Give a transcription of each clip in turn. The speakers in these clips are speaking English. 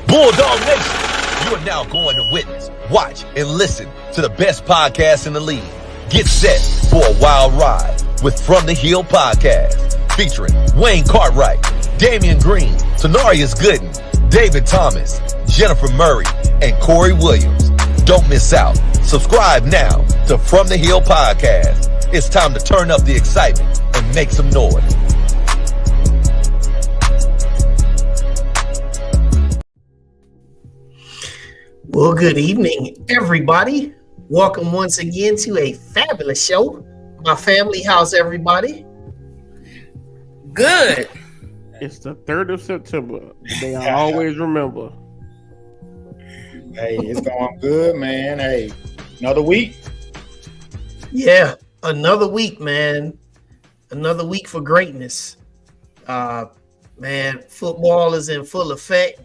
Bulldog Nation, you are now going to witness, watch, and listen to the best podcast in the league. Get set for a wild ride with From the Hill Podcast, featuring Wayne Cartwright, Damian Green, Tanarius Gooden, David Thomas, Jennifer Murray, and Corey Williams. Don't miss out. Subscribe now to From the Hill Podcast. It's time to turn up the excitement and make some noise. Well, good evening, everybody. Welcome once again to a fabulous show. My family, how's everybody? Good. It's the 3rd of September. The day I always remember. Hey, it's going good, man. Hey, another week. Yeah, another week, man. Another week for greatness. Man, football is in full effect.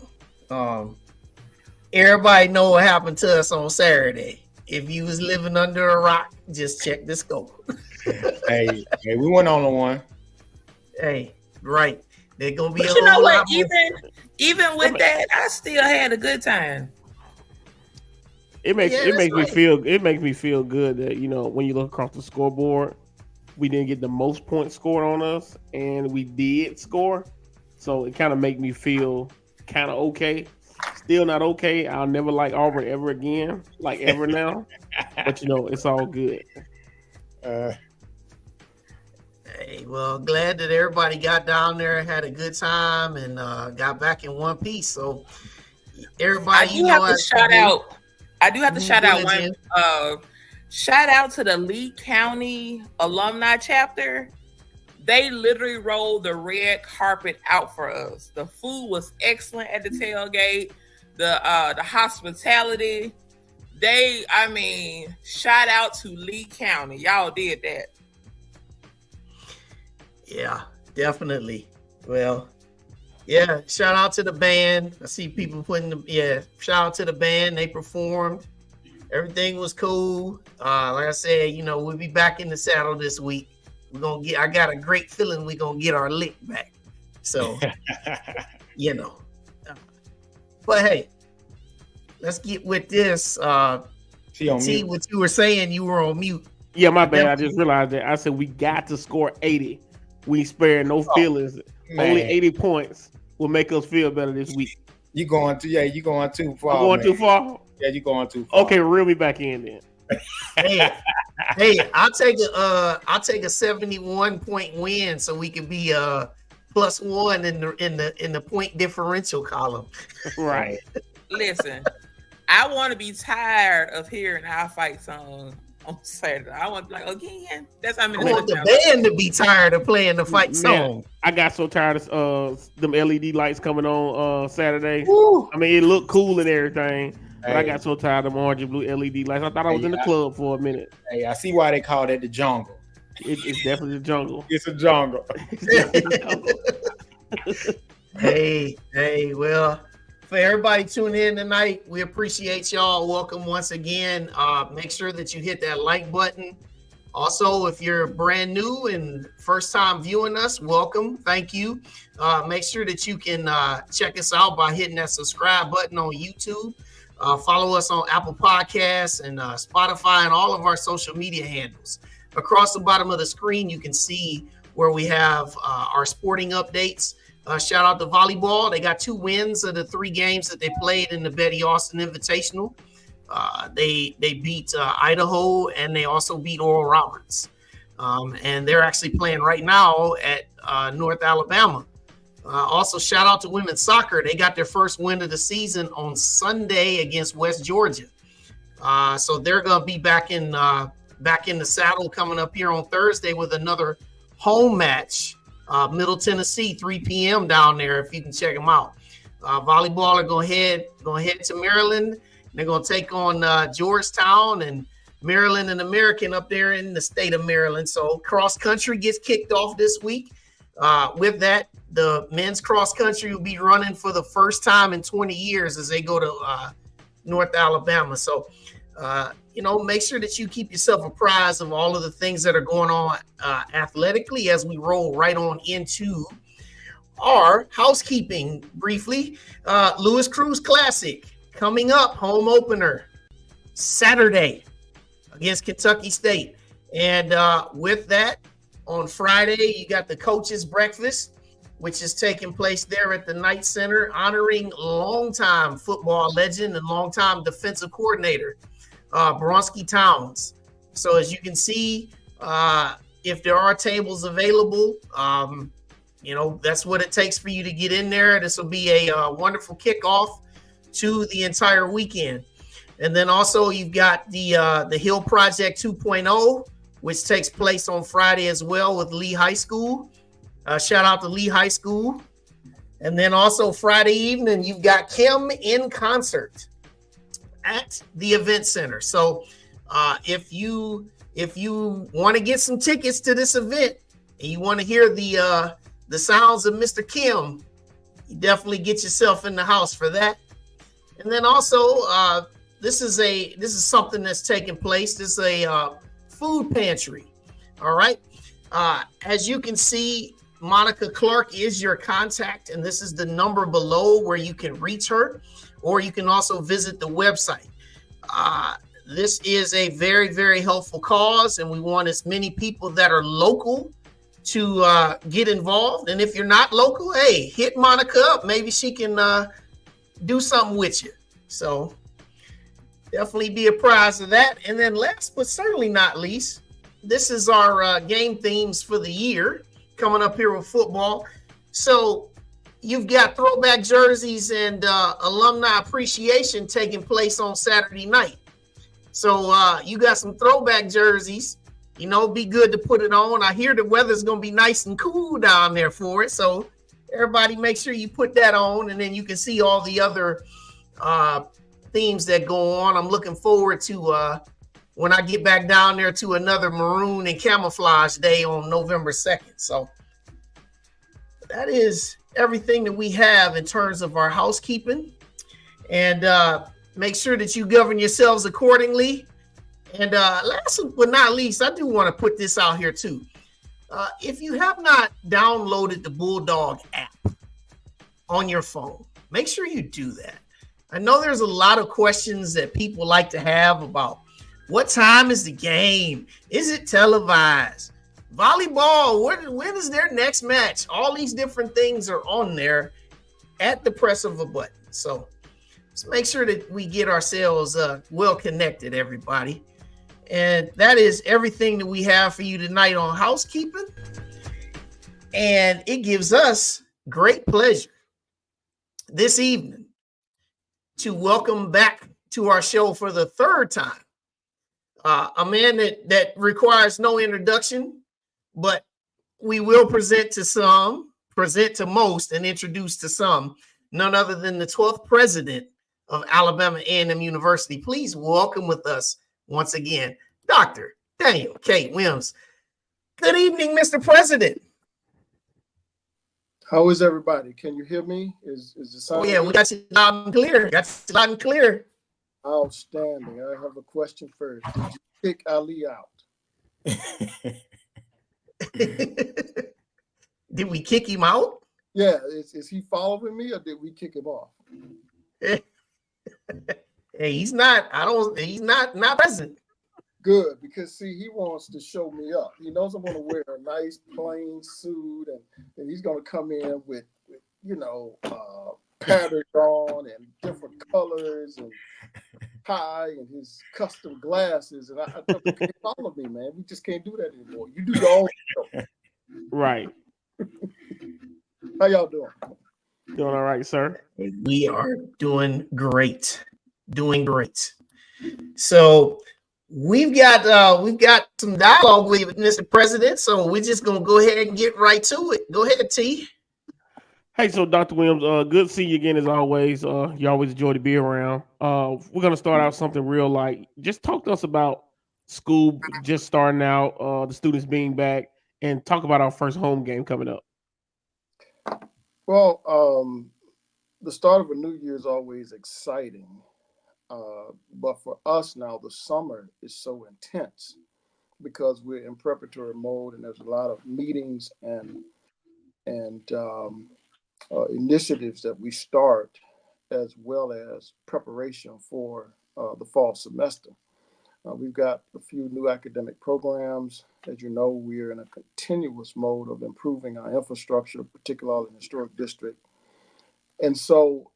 Everybody know what happened to us on Saturday. If you was living under a rock, just check the scope. hey, we went on the one. Hey, right. They're gonna be. But you know what? Even with that, I still had a good time. It makes me feel good that, you know, when you look across the scoreboard, we didn't get the most points scored on us, and we did score. So it kind of make me feel kind of okay. Still not okay. I'll never like Auburn ever again, like ever now. But, you know, it's all good. Hey, well, glad that everybody got down there and had a good time and got back in one piece. So everybody, I do have to shout out one. Shout out to the Lee County alumni chapter. They literally rolled the red carpet out for us. The food was excellent at the tailgate. The hospitality. Shout out to Lee County. Y'all did that. Yeah, definitely. Well, yeah, shout out to the band. I see people shout out to the band. They performed. Everything was cool. Like I said, you know, we'll be back in the saddle this week. I got a great feeling we're gonna get our lick back. So, you know. But hey, let's get with this. See what you were saying. You were on mute. Yeah, my bad. I just realized that. I said we got to score 80. We spare no feelings. Only 80 points will make us feel better this week. You going too far. I'm going too far? Yeah, you going too far. Okay, reel me back in then. Hey, I'll take a 71 point win so we can be +1 in the point differential column. Right. Listen, I want to be tired of hearing our fight song on Saturday. I want to be like, again. That's how many. I want the band to be tired of playing the fight song. I got so tired of them LED lights coming on Saturday. Woo. I mean, it looked cool and everything, but I got so tired of them orange and blue LED lights. I thought I was in the club for a minute. Hey, I see why they call that the jungle. It's definitely the jungle. It's a jungle. Hey, well, for everybody tuning in tonight, we appreciate y'all. Welcome once again. Make sure that you hit that like button. Also, if you're brand new and first time viewing us, welcome. Thank you. Make sure that you can check us out by hitting that subscribe button on YouTube. Follow us on Apple Podcasts and Spotify and all of our social media handles. Across the bottom of the screen, you can see where we have our sporting updates. Shout out to volleyball. They got 2 wins of the 3 games that they played in the Betty Austin Invitational. They beat Idaho, and they also beat Oral Roberts. And they're actually playing right now at North Alabama. Also, shout out to women's soccer. They got their first win of the season on Sunday against West Georgia. So they're going to be back in the saddle coming up here on Thursday with another home match. Middle Tennessee, 3 p.m. down there, if you can check them out. Volleyball are going to head to Maryland. They're going to take on Georgetown and Maryland and American up there in the state of Maryland. So cross country gets kicked off this week. With that, the men's cross country will be running for the first time in 20 years as they go to North Alabama. So, make sure that you keep yourself apprised of all of the things that are going on athletically as we roll right on into are housekeeping briefly. Lewis Cruz Classic coming up, home opener Saturday against Kentucky State. And with that, on Friday, you got the coaches' breakfast, which is taking place there at the Knight Center, honoring longtime football legend and longtime defensive coordinator, Bronski Towns. So as you can see, if there are tables available, that's what it takes for you to get in there. This will be a wonderful kickoff to the entire weekend. And then also you've got the Hill Project 2.0, which takes place on Friday as well with Lee High School. Shout out to Lee High School. And then also Friday evening, you've got Kim in concert at the event center. So if you want to get some tickets to this event and you want to hear the sounds of Mr. Kim, you definitely get yourself in the house for that. And then also this is something that's taking place. This is a food pantry. All right. As you can see, Monica Clark is your contact, and this is the number below where you can reach her, or you can also visit the website. This is a very, very helpful cause, and we want as many people that are local to get involved. And if you're not local, hey, hit Monica up. Maybe she can do something with you. So definitely be apprised of that. And then last but certainly not least, this is our game themes for the year coming up here with football. So you've got throwback jerseys and alumni appreciation taking place on Saturday night. So you got some throwback jerseys, be good to put it on. I hear the weather's going to be nice and cool down there for it. So everybody make sure you put that on, and then you can see all the other themes that go on. I'm looking forward to when I get back down there to another maroon and camouflage day on November 2nd. So that is everything that we have in terms of our housekeeping. And make sure that you govern yourselves accordingly. And last but not least, I do want to put this out here too. If you have not downloaded the Bulldog app on your phone, make sure you do that. I know there's a lot of questions that people like to have about what time is the game? Is it televised? Volleyball, when is their next match? All these different things are on there at the press of a button. So let's make sure that we get ourselves well connected, everybody. And that is everything that we have for you tonight on housekeeping. And it gives us great pleasure this evening to welcome back to our show for the third time a man that requires no introduction, but we will present to most, and introduce to some, none other than the 12th president of Alabama A&M University. Please welcome with us once again, Dr. Daniel K. Wims. Good evening, Mr. President. How is everybody? Can you hear me? Is the sound? Oh yeah, we got you loud and clear. Outstanding. I have a question first. Did you kick Ali out? Did we kick him out? Yeah. Is he following me, or did we kick him off? Hey, he's not. He's not present. Good, because see, he wants to show me up. He knows I'm going to wear a nice plain suit, and he's going to come in with patterns on and different colors and tie and his custom glasses. And I thought you can't follow me, man. We just can't do that anymore. You do your own show. Right. How y'all doing? Doing all right, sir. We are doing great. So we've got some dialogue with Mr. President. So we're just gonna go ahead and get right to it. Go ahead, T. Hey, so Dr. Wims, good to see you again as always. You always enjoy to be around. We're gonna start out something real light. Just talk to us about school just starting out, the students being back, and talk about our first home game coming up. Well, the start of a new year is always exciting. But for us now, the summer is so intense because we're in preparatory mode, and there's a lot of meetings and initiatives that we start, as well as preparation for the fall semester. We've got a few new academic programs. As you know, we're in a continuous mode of improving our infrastructure, particularly in the historic district. And so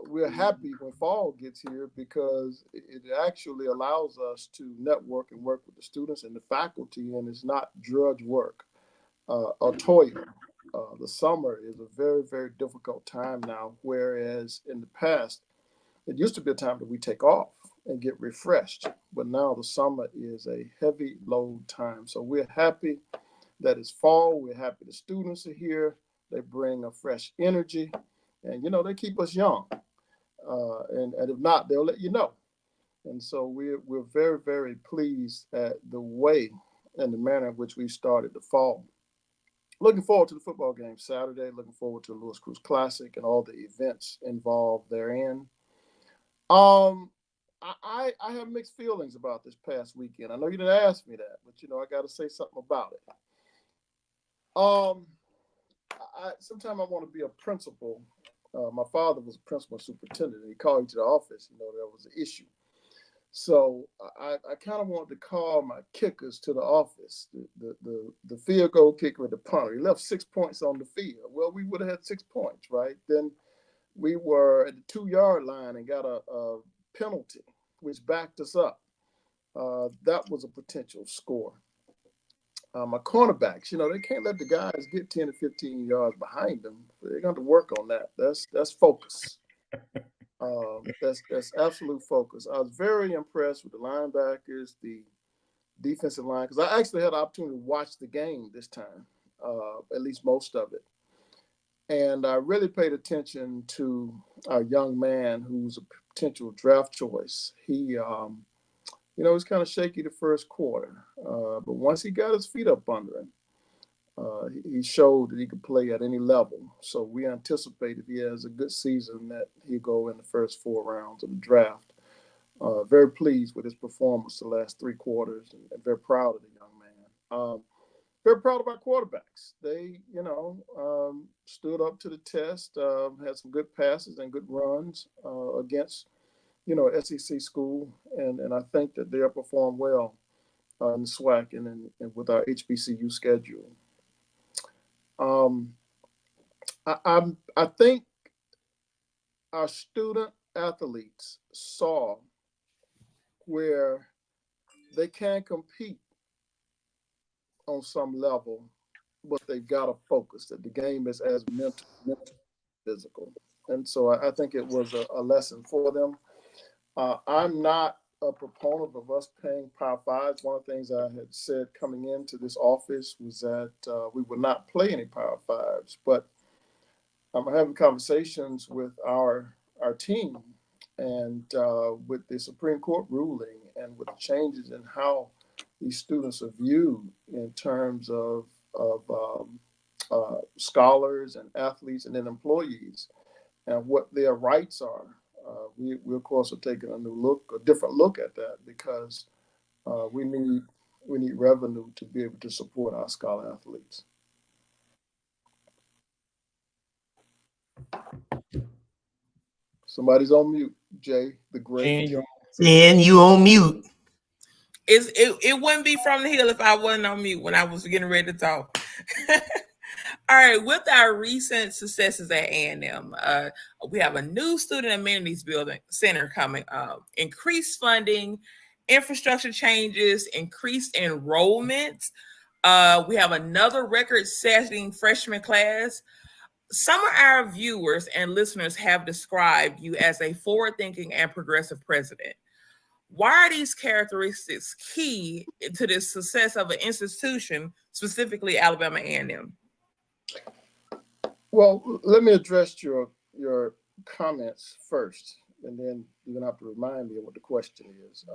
we're happy when fall gets here because it actually allows us to network and work with the students and the faculty, and it's not drudge work or toil. The summer is a very, very difficult time now, whereas in the past, it used to be a time that we take off and get refreshed, but now the summer is a heavy load time. So we're happy that it's fall. We're happy the students are here. They bring a fresh energy, and they keep us young. And if not, they'll let you know. And so we're very, very pleased at the way and the manner in which we started the fall. Looking forward to the football game Saturday. Looking forward to the Lewis Cruz Classic and all the events involved therein. I have mixed feelings about this past weekend. I know you didn't ask me that, but I got to say something about it. Sometimes I want to be a principal. My father was a principal superintendent, and he called me to the office. There was an issue. So I kind of wanted to call my kickers to the office, the field goal kicker and the punter. He left 6 points on the field. Well, we would have had 6 points, right? Then we were at the 2-yard line and got a penalty, which backed us up. That was a potential score. My cornerbacks, they can't let the guys get 10 to 15 yards behind them. They're going to work on that. That's focus. That's absolute focus. I was very impressed with the linebackers, the defensive line, because I actually had the opportunity to watch the game this time, at least most of it. And I really paid attention to our young man who's a potential draft choice. He, was kind of shaky the first quarter, but once he got his feet up under him, he showed that he could play at any level. So we anticipate if he has a good season that he'll go in the first 4 rounds of the draft. Very pleased with his performance the last 3 quarters and very proud of the young man. Very proud of our quarterbacks. They, stood up to the test, had some good passes and good runs against, SEC school. And I think that they have performed well in the SWAC and with our HBCU schedule. I think our student athletes saw where they can compete on some level, but they've got to focus that the game is as mental, physical. And so I think it was a lesson for them. I'm not a proponent of us paying Power Fives. One of the things I had said coming into this office was that we would not play any Power Fives, but I'm having conversations with our team and with the Supreme Court ruling and with the changes in how these students are viewed in terms of scholars and athletes and then employees and what their rights are. We of course are taking a different look at that because we need revenue to be able to support our scholar athletes. Somebody's on mute, Jay the Great. And you on mute. It wouldn't be from the hill if I wasn't on mute when I was getting ready to talk. All right, with our recent successes at A&M, we have a new student amenities building center coming up, increased funding, infrastructure changes, increased enrollment. We have another record-setting freshman class. Some of our viewers and listeners have described you as a forward-thinking and progressive president. Why are these characteristics key to the success of an institution, specifically Alabama A&M? Well, let me address your comments first, and then you're gonna have to remind me of what the question is.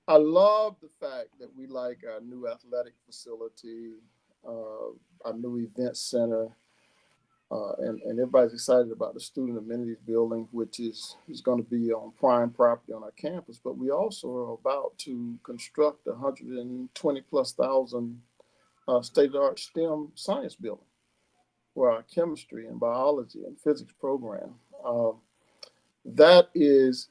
I love the fact that we like our new athletic facility, our new event center, and everybody's excited about the student amenities building, which is going to be on prime property on our campus. But we also are about to construct 120 plus thousand state-of-the-art STEM science building. for our chemistry and biology and physics program. That is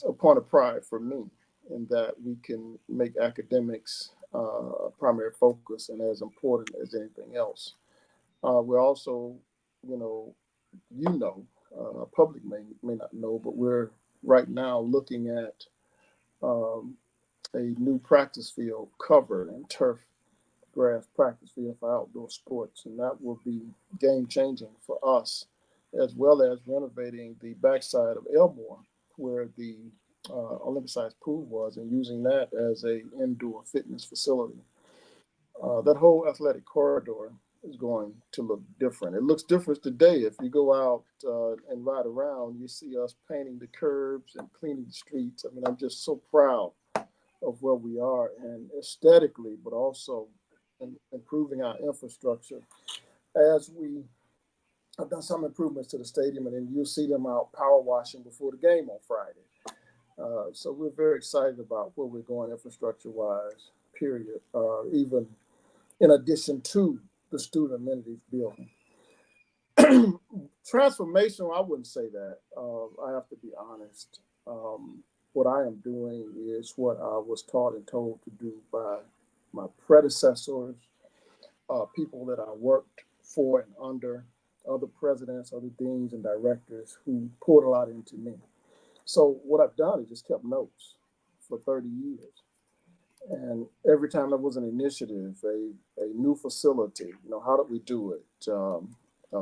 a point of pride for me, in that we can make academics a primary focus and as important as anything else. We're also, you know, public may not know, but we're right now looking at um, a new practice field, covered and turf grass practice field for outdoor sports, and that will be game changing for us, as well as renovating the backside of Elmore, where the Olympic-sized pool was, and using that as a indoor fitness facility. That whole athletic corridor is going to look different. It looks different today. If you go out and ride around, you see us painting the curbs and cleaning the streets. I mean, I'm just so proud of where we are, and aesthetically, but also in improving our infrastructure. As we have done some improvements to the stadium, and then you'll see them out power washing before the game on Friday. So we're very excited about where we're going infrastructure wise, period, even in addition to the student amenities building. Transformational, I wouldn't say that. I have to be honest. What I am doing is what I was taught and told to do by my predecessors, people that I worked for and under, other presidents, other deans and directors who poured a lot into me. So what I've done is just kept notes for 30 years. And every time there was an initiative, a new facility, you know, how did we do it?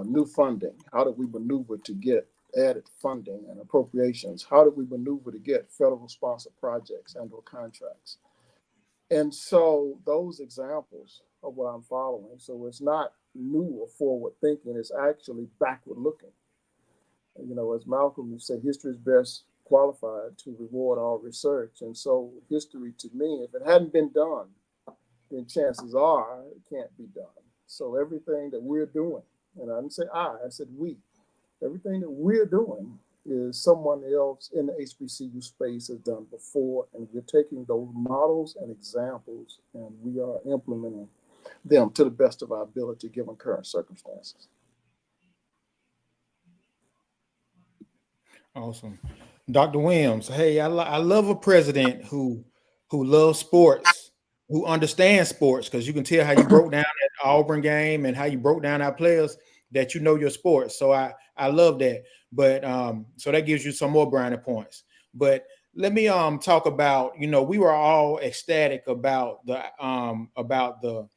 New funding, how did we maneuver to get added funding and appropriations? How did we maneuver to get federal sponsored projects and or contracts? And so those examples of what I'm following. So it's not new or forward thinking, it's actually backward looking. You know, as Malcolm said, history is best qualified to reward all research. And so history to me, if it hadn't been done, then chances are it can't be done. So everything that we're doing, and I didn't say I said we, everything that we're doing is someone else in the HBCU space has done before, and we're taking those models and examples and we are implementing them to the best of our ability given current circumstances. Awesome. Dr. Wims, hey, I love a president who loves sports, who understands sports, because you can tell how you broke down that Auburn game and how you broke down our players, that you know your sports. So I love that. But so that gives you some more brownie points. But let me talk about, you know, we were all ecstatic about the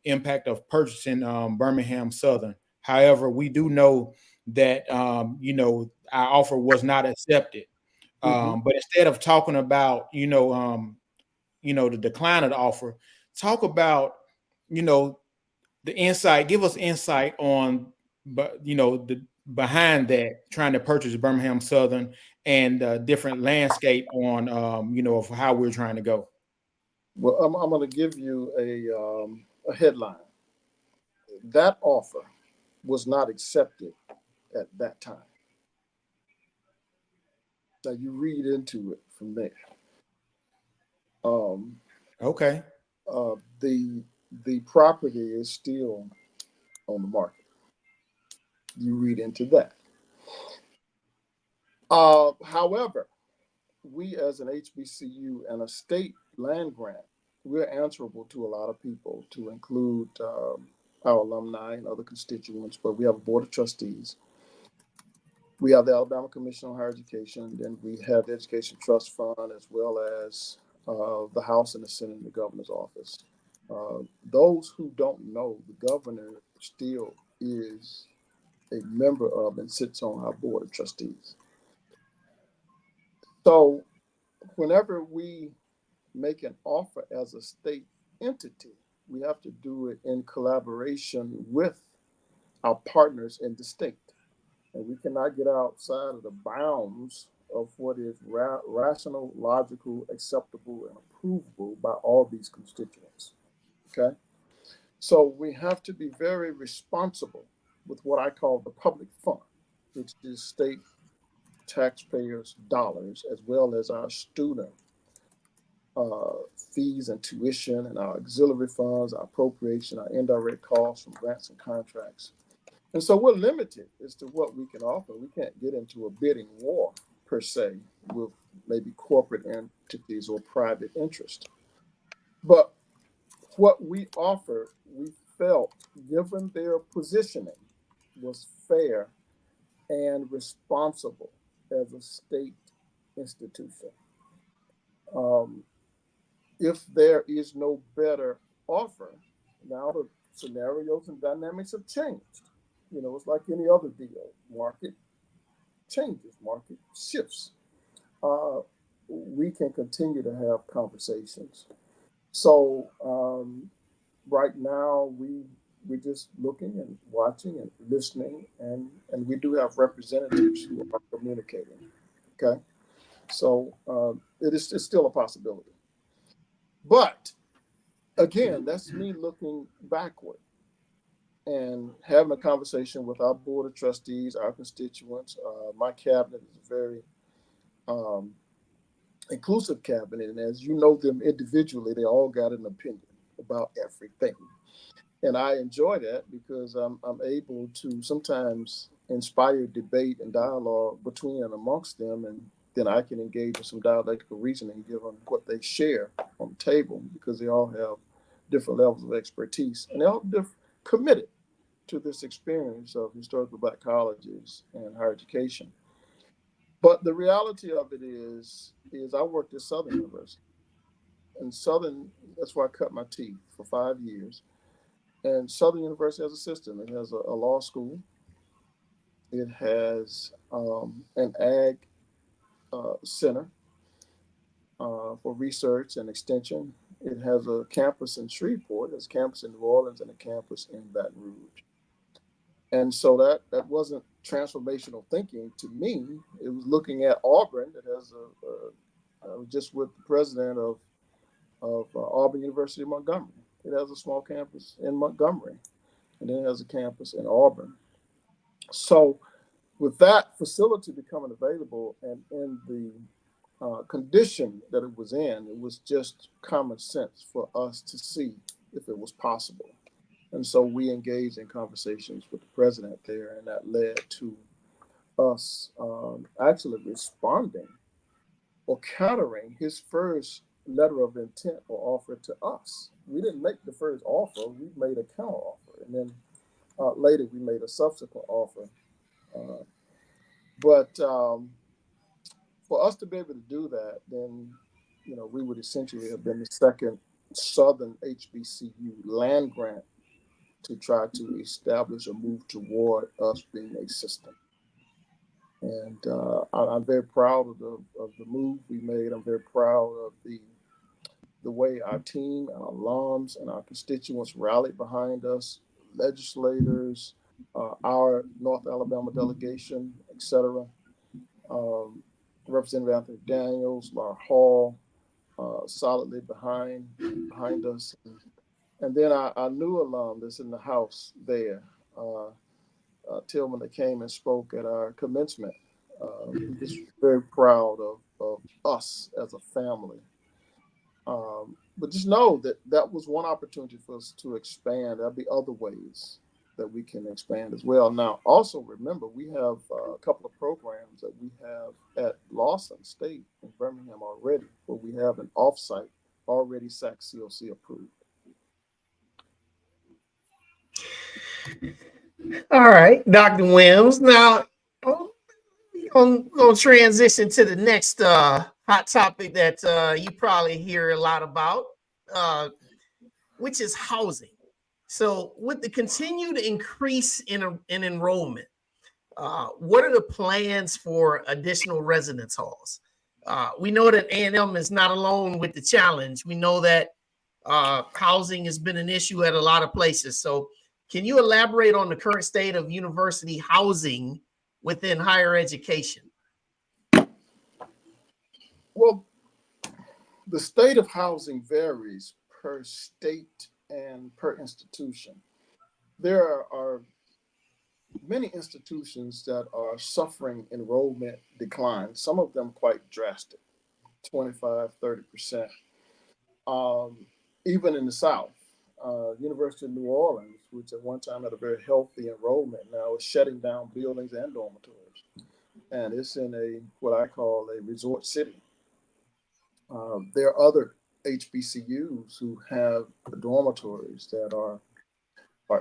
impact of purchasing Birmingham Southern. However, we do know that you know, our offer was not accepted. But instead of talking about the decline of the offer, talk about, you know, the insight. Give us insight on, but you know, the behind that trying to purchase Birmingham Southern, and different landscape on of how we're trying to go. Well, I'm going to give you a headline. That offer was not accepted at that time. Now you read into it from there. Okay. The property is still on the market. You read into that. However, we as an HBCU and a state land grant, we're answerable to a lot of people, to include our alumni and other constituents, but we have a board of trustees. We have the Alabama Commission on Higher Education, then we have the Education Trust Fund, as well as the House and the Senate and the governor's office. Those who don't know, the governor still is a member of and sits on our board of trustees. So whenever we make an offer as a state entity, we have to do it in collaboration with our partners in the state. And we cannot get outside of the bounds of what is rational, logical, acceptable, and approvable by all these constituents. Okay? So we have to be very responsible with what I call the public fund, which is state taxpayers' dollars, as well as our student fees and tuition and our auxiliary funds, our appropriation, our indirect costs from grants and contracts. And so we're limited as to what we can offer. We can't get into a bidding war per se with maybe corporate entities or private interest. But what we offer, we felt, given their positioning, was fair and responsible as a state institution. If there is no better offer, now the scenarios and dynamics have changed. It's like any other deal. Market changes, market shifts. We can continue to have conversations. So right now we're just looking and watching and listening, and we do have representatives who are communicating. Okay, so it's still a possibility. But again, that's me looking backward and having a conversation with our board of trustees, our constituents. My cabinet is a very inclusive cabinet, and as you know them individually, they all got an opinion about everything. And I enjoy that because I'm able to sometimes inspire debate and dialogue between and amongst them, and then I can engage in some dialectical reasoning given what they share on the table, because they all have different levels of expertise and they're all committed to this experience of historically Black colleges and higher education. But the reality of it is I worked at Southern University. And Southern, that's where I cut my teeth for 5 years. And Southern University has a system. It has a law school. It has an ag center for research and extension. It has a campus in Shreveport, it has a campus in New Orleans, and a campus in Baton Rouge. And so that wasn't transformational thinking to me. It was looking at Auburn, that has I was just with the president of Auburn University of Montgomery. It has a small campus in Montgomery, and then it has a campus in Auburn. So with that facility becoming available and in the condition that it was in, it was just common sense for us to see if it was possible. And so we engaged in conversations with the president there, and that led to us actually responding or countering his first letter of intent or offer to us. We didn't make the first offer, we made a counter offer. And then later we made a subsequent offer. But for us to be able to do that, then, we would essentially have been the second Southern HBCU land grant to try to establish or move toward us being a system. And I'm very proud of the move we made. I'm very proud of the way our team, our alums, and our constituents rallied behind us, legislators, our North Alabama delegation, et cetera. Representative Anthony Daniels, Laura Hall, solidly behind us. And then our new alum that's in the house there, Tillman, that came and spoke at our commencement. We're just very proud of us as a family. But just know that was one opportunity for us to expand. There'll be other ways that we can expand as well. Now, also remember, we have a couple of programs that we have at Lawson State in Birmingham already, where we have an offsite already SAC-COC approved. All right, Dr. Wims. Now, we're going to transition to the next hot topic that you probably hear a lot about, which is housing. So with the continued increase in enrollment, what are the plans for additional residence halls? We know that A&M is not alone with the challenge. We know that housing has been an issue at a lot of places. So can you elaborate on the current state of university housing within higher education? Well, the state of housing varies per state and per institution. There are many institutions that are suffering enrollment decline, some of them quite drastic, 25, 30%. Even in the South. University of New Orleans, which at one time had a very healthy enrollment, now is shutting down buildings and dormitories. And it's in what I call a resort city. There are other HBCUs who have dormitories that are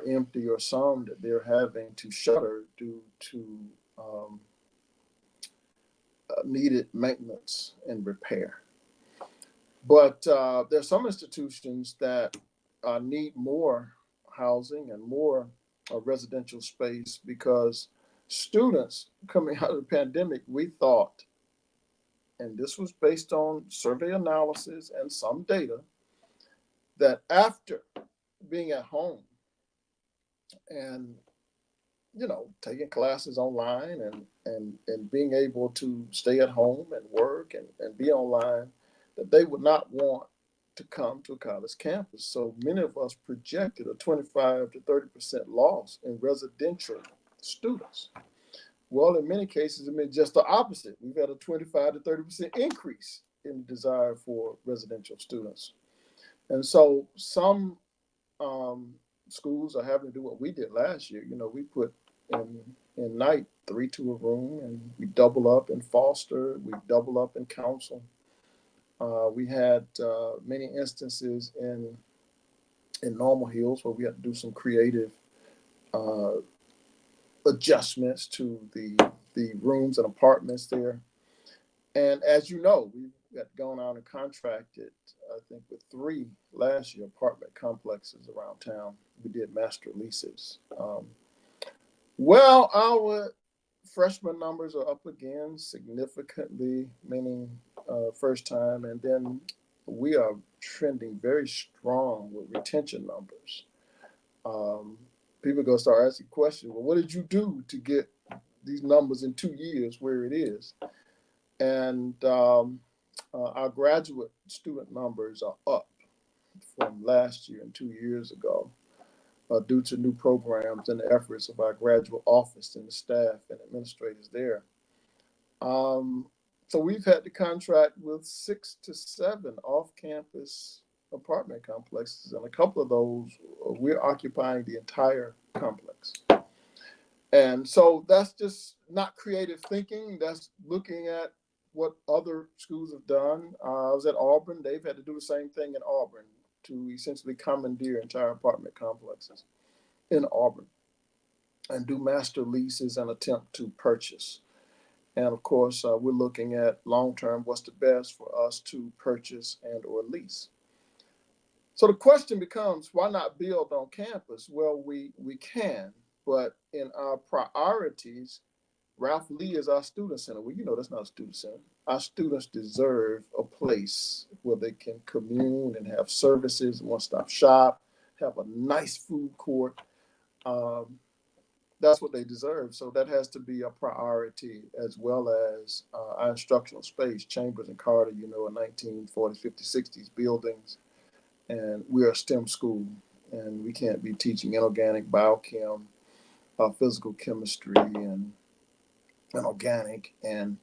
empty, or some that they're having to shutter due to needed maintenance and repair. But there are some institutions that need more housing and more residential space, because students coming out of the pandemic, we thought, and this was based on survey analysis and some data, that after being at home and taking classes online and being able to stay at home and work and be online, that they would not want to come to a college campus. So many of us projected a 25 to 30% loss in residential students. Well, in many cases, it means just the opposite. We've had a 25 to 30% increase in the desire for residential students. And so some schools are having to do what we did last year. We put in night 3 to a room, and we double up in foster, we double up in counsel. We had many instances in Normal Hills where we had to do some creative adjustments to the rooms and apartments there. And as you know, we had gone out and contracted, I think, with 3 last year apartment complexes around town. We did master leases. Well, our freshman numbers are up again significantly, meaning first time. And then we are trending very strong with retention numbers. People are going to start asking questions. Well, what did you do to get these numbers in 2 years where it is? And our graduate student numbers are up from last year and 2 years ago due to new programs and the efforts of our graduate office and the staff and administrators there. So we've had to contract with 6 to 7 off-campus apartment complexes, and a couple of those, we're occupying the entire complex. And so that's just not creative thinking. That's looking at what other schools have done. I was at Auburn. They've had to do the same thing in Auburn to essentially commandeer entire apartment complexes in Auburn and do master leases and attempt to purchase. And of course, we're looking at long-term, what's the best for us to purchase and or lease. So the question becomes, why not build on campus? Well, we can, but in our priorities, Ralph Lee is our student center. Well, that's not a student center. Our students deserve a place where they can commune and have services, one-stop shop, have a nice food court. That's what they deserve. So that has to be a priority, as well as our instructional space. Chambers and Carter, are 1940s, 50s, 60s buildings. And we're a STEM school, and we can't be teaching inorganic biochem, physical chemistry, and organic, and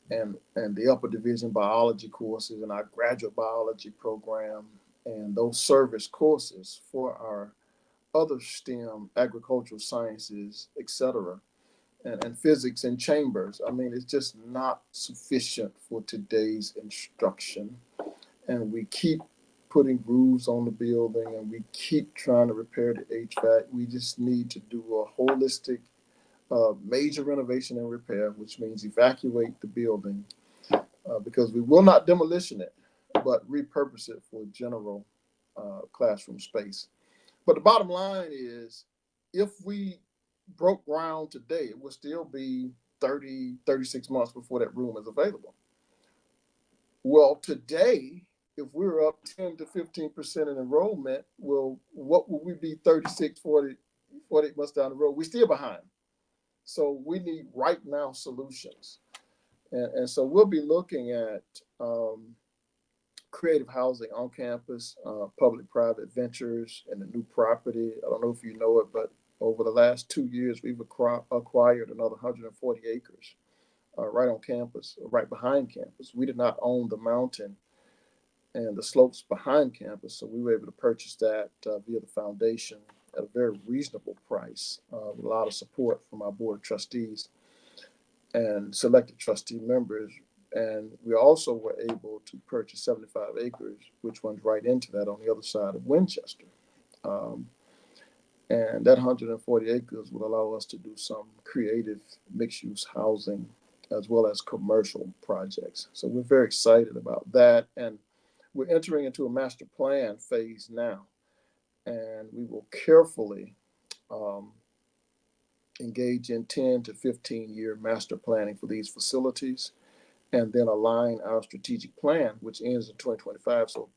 the upper division biology courses and our graduate biology program and those service courses for our other STEM, agricultural sciences, etc., and physics and chambers. I mean, it's just not sufficient for today's instruction. And we keep putting roofs on the building, and we keep trying to repair the HVAC. We just need to do a holistic major renovation and repair, which means evacuate the building because we will not demolition it, but repurpose it for general classroom space. But the bottom line is, if we broke ground today, it will still be 30, 36 months before that room is available. Well, today, if we're up 10 to 15% in enrollment, well, what will we be 36, 40, 48 months down the road? We're still behind. So we need right now solutions. And so we'll be looking at creative housing on campus, public-private ventures, and a new property. I don't know if you know it, but over the last 2 years, we've acquired another 140 acres. Right on campus, right behind campus. We did not own the mountain and the slopes behind campus. So we were able to purchase that via the foundation at a very reasonable price with a lot of support from our board of trustees and selected trustee members. And we also were able to purchase 75 acres, which runs right into that on the other side of Winchester. And that 140 acres will allow us to do some creative mixed-use housing as well as commercial projects. So we're very excited about that. And we're entering into a master plan phase now. And we will carefully engage in 10 to 15-year master planning for these facilities, and then align our strategic plan, which ends in 2025. So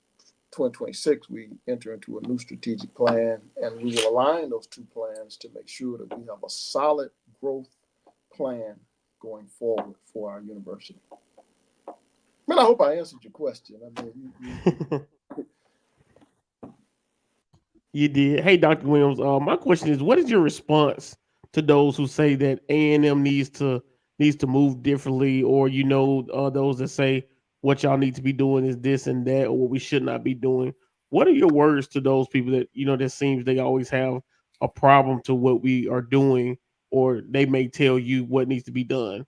2026, we enter into a new strategic plan, and we will align those two plans to make sure that we have a solid growth plan going forward for our university. Man, I hope I answered your question. I mean, You did. Hey, Dr. Wims, my question is, what is your response to those who say that A&M needs to move differently, or those that say what y'all need to be doing is this and that, or what we should not be doing? What are your words to those people that that seems they always have a problem to what we are doing, or they may tell you what needs to be done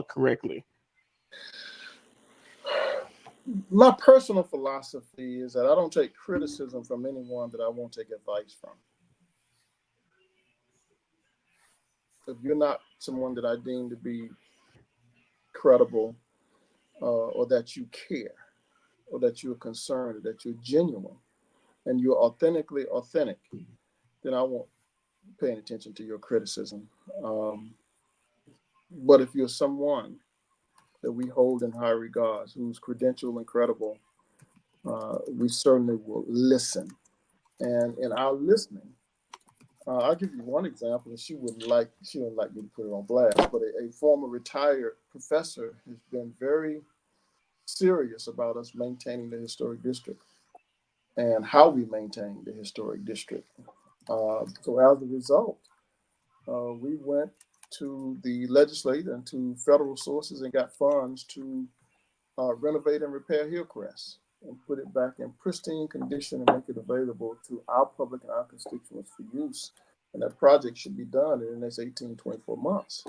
correctly? My personal philosophy is that I don't take criticism from anyone that I won't take advice from. If you're not someone that I deem to be credible, or that you care, or that you're concerned, or that you're genuine, and you're authentically authentic, then I won't pay any attention to your criticism. But if you're someone that we hold in high regards, who's credentialed and credible, we certainly will listen. And in our listening, I'll give you one example, and she wouldn't like me to put it on blast, but a former retired professor has been very serious about us maintaining the historic district and how we maintain the historic district. So as a result, we went to the legislature and to federal sources and got funds to renovate and repair Hillcrest and put it back in pristine condition and make it available to our public and our constituents for use. And that project should be done in the next 18, 24 months.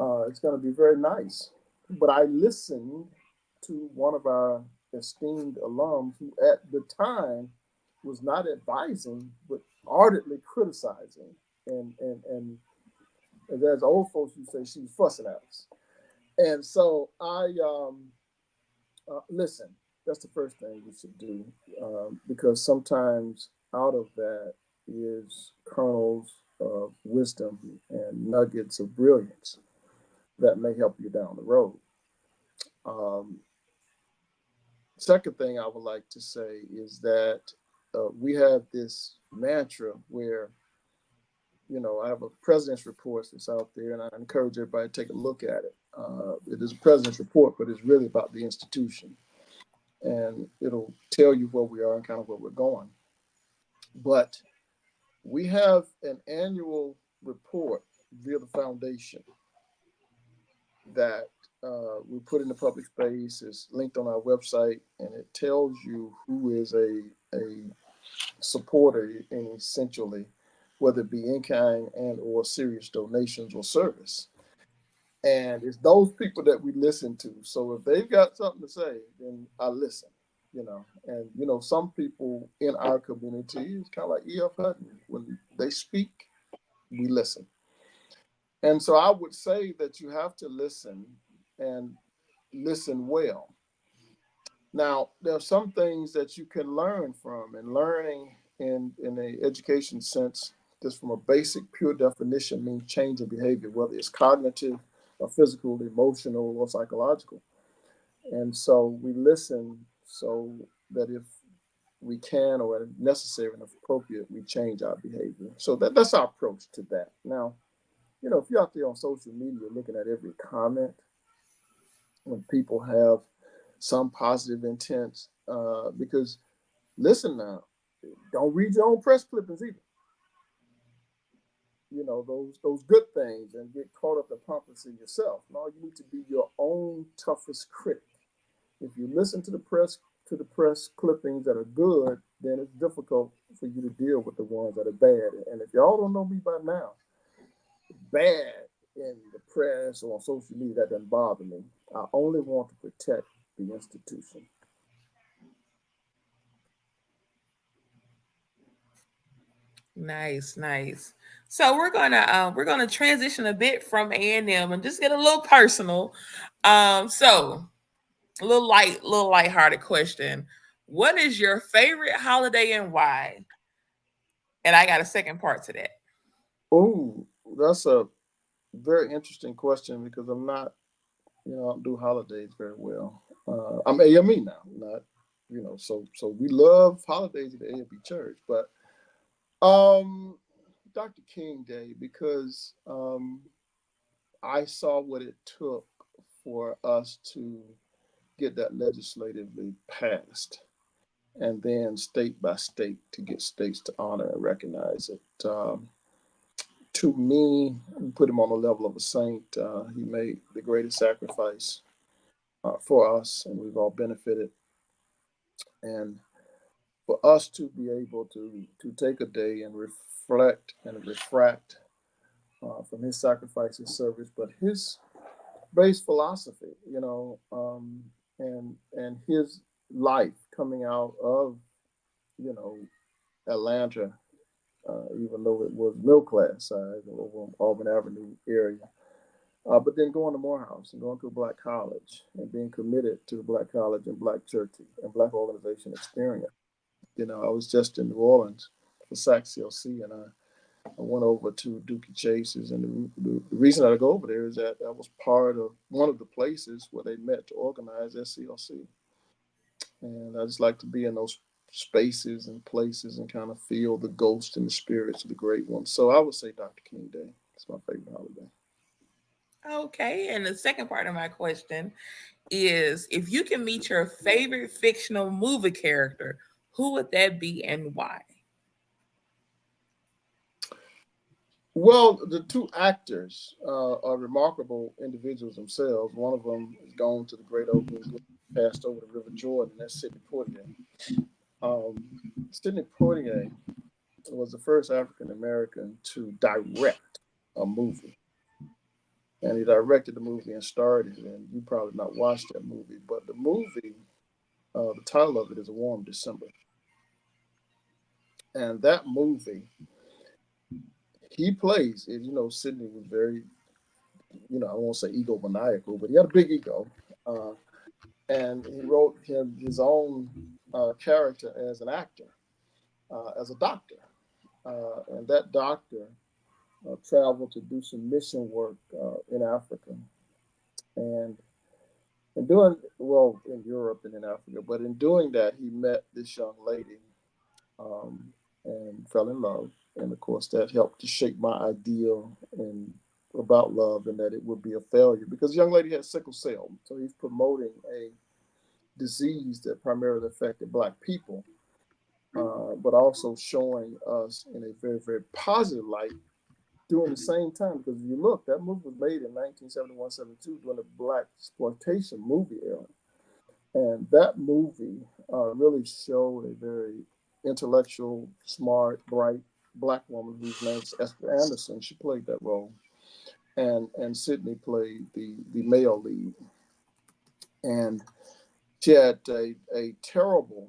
It's going to be very nice. But I listened to one of our esteemed alums who at the time was not advising, but ardently criticizing. And as old folks would say, she was fussing at us. And so I listen. That's the first thing we should do, because sometimes out of that is kernels of wisdom and nuggets of brilliance that may help you down the road. Second thing I would like to say is that we have this mantra where, I have a president's report that's out there, and I encourage everybody to take a look at it. It is a president's report, but it's really about the institution. And it'll tell you where we are and kind of where we're going. But we have an annual report via the foundation that we put in the public space. It's linked on our website, and it tells you who is a supporter, and essentially, whether it be in-kind and or serious donations or service. And it's those people that we listen to. So if they've got something to say, then I listen, And, some people in our community, it's kind of like E.F. Hutton. When they speak, we listen. And so I would say that you have to listen and listen well. Now, there are some things that you can learn from, and learning in an education sense, just from a basic, pure definition, means change in behavior, whether it's cognitive or physical, emotional, or psychological. And so we listen so that if we can, or if necessary and appropriate, we change our behavior. So that's our approach to that. Now, if you're out there on social media looking at every comment, when people have some positive intent, because listen now, don't read your own press clippings either. Those good things and get caught up in pomposity yourself. No, you need to be your own toughest critic. If you listen to the press to the press clippings that are good, then it's difficult for you to deal with the ones that are bad. And if y'all don't know me by now, bad in the press or on social media, that doesn't bother me. I only want to protect the institution. Nice, nice. So we're gonna transition a bit from A&M and just get a little personal. So a little lighthearted question. What is your favorite holiday and why? And I got a second part to that. Oh, that's a very interesting question because I'm not, I don't do holidays very well. I'm AME now, not, so we love holidays at the AME church, but Dr. King Day, because I saw what it took for us to get that legislatively passed, and then state by state to get states to honor and recognize it. To me, we put him on the level of a saint. He made the greatest sacrifice for us, and we've all benefited. And for us to be able to take a day and reflect and refract from his sacrifice, his service, but his base philosophy, and his life coming out of, Atlanta, even though it was middle class size over Auburn Avenue area. But then going to Morehouse and going to a black college and being committed to the black college and black church and black organization experience. I was just in New Orleans for SAC CLC, and I went over to Dookie Chase's, and the reason I go over there is that I was part of one of the places where they met to organize SCLC. And I just like to be in those spaces and places and kind of feel the ghost and the spirits of the great ones. So I would say Dr. King Day. It's my favorite holiday. Okay, and the second part of my question is, if you can meet your favorite fictional movie character, who would that be and why? Well, the two actors are remarkable individuals themselves. One of them is gone to the great open, passed over the River Jordan. That's Sidney Poitier. Sidney Poitier was the first African American to direct a movie. And he directed the movie and starred it. And you probably not watched that movie, but the movie, the title of it is A Warm December. And that movie, he plays, Sidney was very, I won't say egomaniacal, but he had a big ego. And he wrote him his own character as an actor, as a doctor. And that doctor traveled to do some mission work in Africa. And in Europe and in Africa, but in doing that, he met this young lady and fell in love. And of course, that helped to shape my ideal about love, and that it would be a failure because the young lady had sickle cell. So he's promoting a disease that primarily affected Black people, but also showing us in a very, very positive light during the same time. Because if you look, that movie was made in 1971-72 during the Black exploitation movie era. And that movie really showed a very intellectual, smart, bright Black woman whose name is Esther Anderson. She played that role. And Sidney played the male lead. And she had a terrible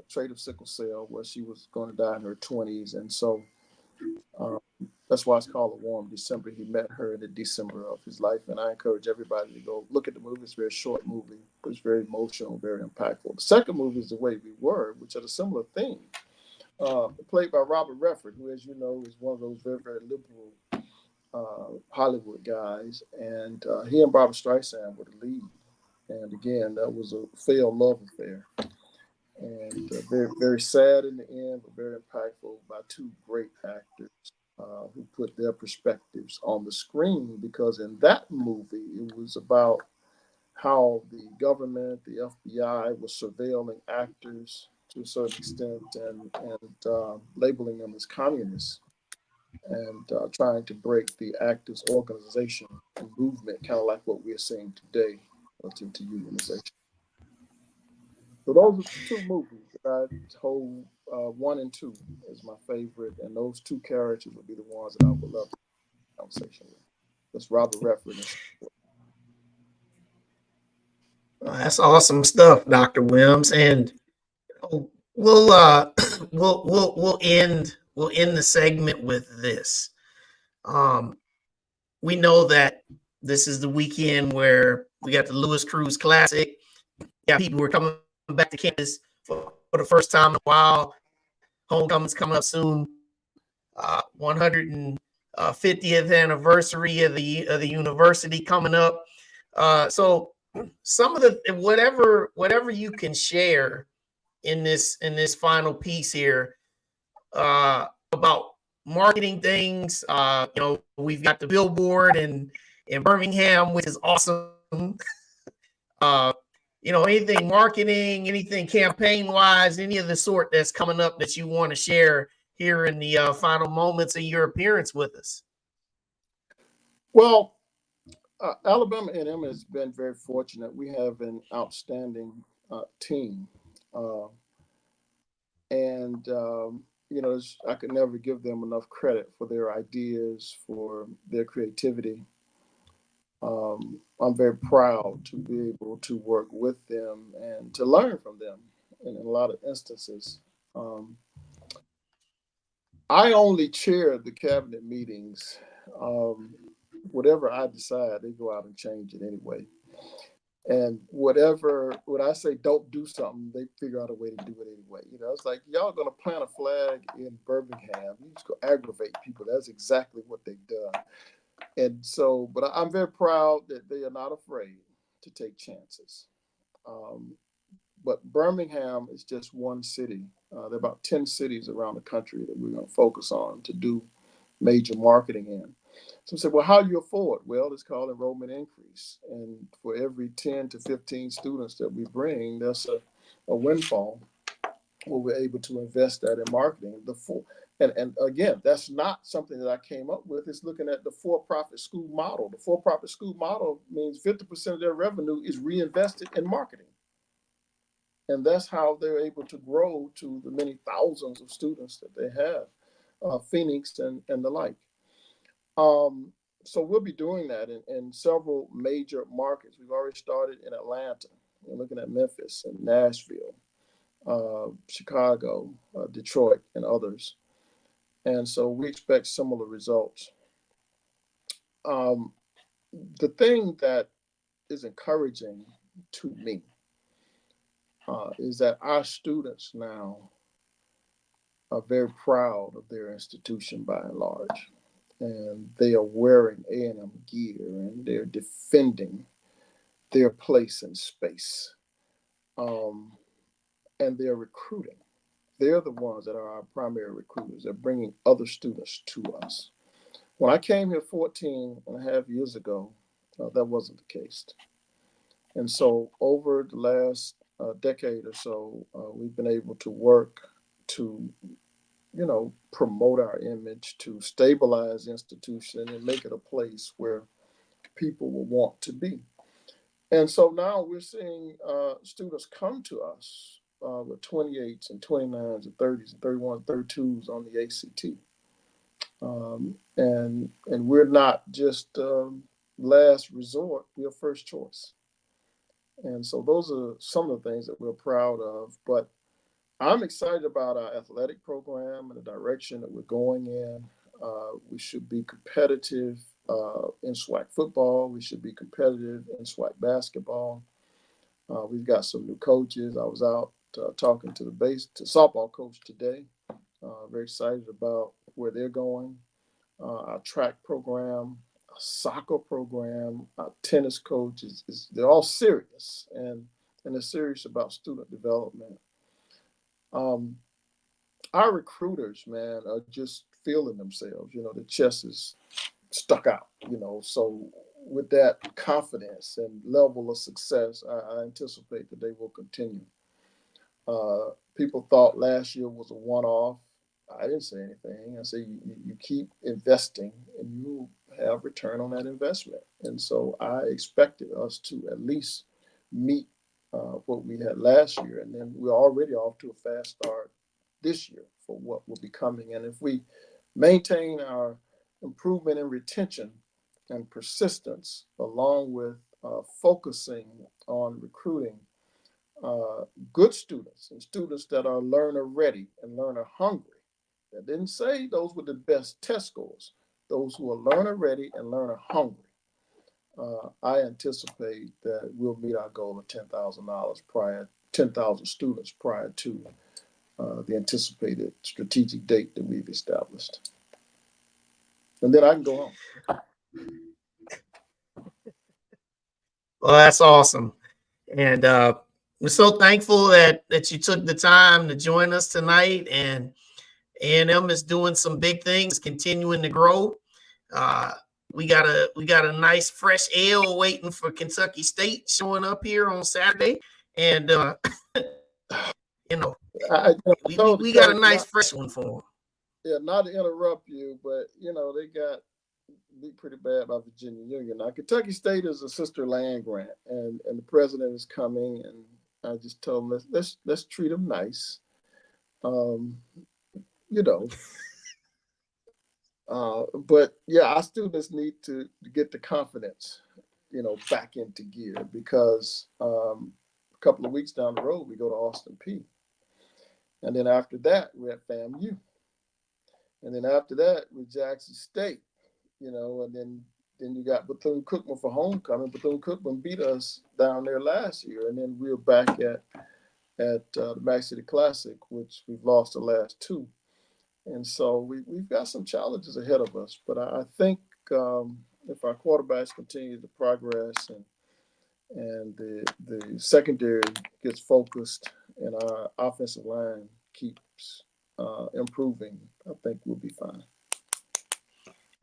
trait of sickle cell where she was going to die in her 20s. And so that's why it's called A Warm December. He met her in the December of his life. And I encourage everybody to go look at the movie. It's a very short movie, but it's very emotional, very impactful. The second movie is The Way We Were, which had a similar theme, played by Robert Redford, who, as you know, is one of those very, very liberal Hollywood guys. And he and Barbra Streisand were the lead. And again, that was a failed love affair. And very, very sad in the end, but very impactful by two great actors who put their perspectives on the screen, because in that movie, it was about how the government, the FBI, was surveilling actors to a certain extent and labeling them as communists and trying to break the actors' organization and movement, kind of like what we're seeing today relative to unionization. So those are two movies that I hold 1 and 2 is my favorite, and those two characters would be the ones that I would love to have a conversation with. That's Robert Redford. That's awesome stuff, Dr. Wims. And we'll we'll end the segment with this. We know that this is the weekend where we got the Lewis Cruise Classic. Yeah, people were coming back to campus for the first time in a while. Homecoming's coming up soon. 150th anniversary of the university coming up. So some of the whatever you can share in this final piece here about marketing things. We've got the billboard in Birmingham, which is awesome. Anything marketing, anything campaign wise, any of the sort that's coming up that you want to share here in the final moments of your appearance with us. Well, Alabama A&M has been very fortunate. We have an outstanding team. I could never give them enough credit for their ideas, for their creativity. I'm very proud to be able to work with them and to learn from them in a lot of instances. I only chair the cabinet meetings. Whatever I decide, they go out and change it anyway. And when I say don't do something, they figure out a way to do it anyway. It's like, y'all gonna plant a flag in Birmingham. You just go aggravate people. That's exactly what they've done. And so, but I'm very proud that they are not afraid to take chances. But Birmingham is just one city. There are about 10 cities around the country that we're gonna focus on to do major marketing in. So I said, well, how do you afford? Well, it's called enrollment increase. And for every 10 to 15 students that we bring, that's a windfall where we're able to invest that in marketing. And again, that's not something that I came up with. It's looking at the for-profit school model. The for-profit school model means 50% of their revenue is reinvested in marketing. And that's how they're able to grow to the many thousands of students that they have, Phoenix and the like. So we'll be doing that in several major markets. We've already started in Atlanta. We're looking at Memphis and Nashville, Chicago, Detroit, and others. And so we expect similar results. The thing that is encouraging to me is that our students now are very proud of their institution by and large. And they are wearing A&M gear and they're defending their place in space. And they're recruiting. They're the ones that are our primary recruiters. They're bringing other students to us. When I came here 14 and a half years ago, that wasn't the case. And so over the last decade or so, we've been able to work to promote our image, to stabilize the institution and make it a place where people will want to be. And so now we're seeing students come to us with 28s and 29s and 30s and 31s, 32s on the ACT. And we're not just last resort, we're first choice. And so those are some of the things that we're proud of. But I'm excited about our athletic program and the direction that we're going in. We should be competitive in SWAC football. We should be competitive in SWAC basketball. We've got some new coaches. I was out talking to the softball coach today. Very excited about where they're going. Our track program, our soccer program, our tennis coach they're all serious and they're serious about student development. Our recruiters, man, are just feeling themselves. The chest is stuck out, so with that confidence and level of success, I anticipate that they will continue. People thought last year was a one-off. I didn't say anything. I said you keep investing and you have return on that investment. And so I expected us to at least meet what we had last year. And then we're already off to a fast start this year for what will be coming. And if we maintain our improvement in retention and persistence, along with focusing on recruiting good students and students that are learner ready and learner hungry. I didn't say those were the best test scores, those who are learner ready and learner hungry. I anticipate that we'll meet our goal of $10,000 students prior to the anticipated strategic date that we've established. And then I can go home. Well, that's awesome. And we're so thankful that you took the time to join us tonight. And A&M is doing some big things, continuing to grow. We got a nice fresh ale waiting for Kentucky State showing up here on Saturday. And we got a nice fresh one for them. Yeah, not to interrupt you, but they got beat pretty bad by Virginia Union. Now Kentucky State is a sister land grant, and the president is coming, and I just told him let's treat them nice. But yeah, our students need to get the confidence, back into gear, because a couple of weeks down the road we go to Austin Peay, and then after that we're at FAMU, and then after that with Jackson State, and then you got Bethune-Cookman for homecoming. Bethune-Cookman beat us down there last year, and then we're back at the Mac City Classic, which we've lost the last two. And so we've got some challenges ahead of us. But I think if our quarterbacks continue to progress and the secondary gets focused and our offensive line keeps improving, I think we'll be fine.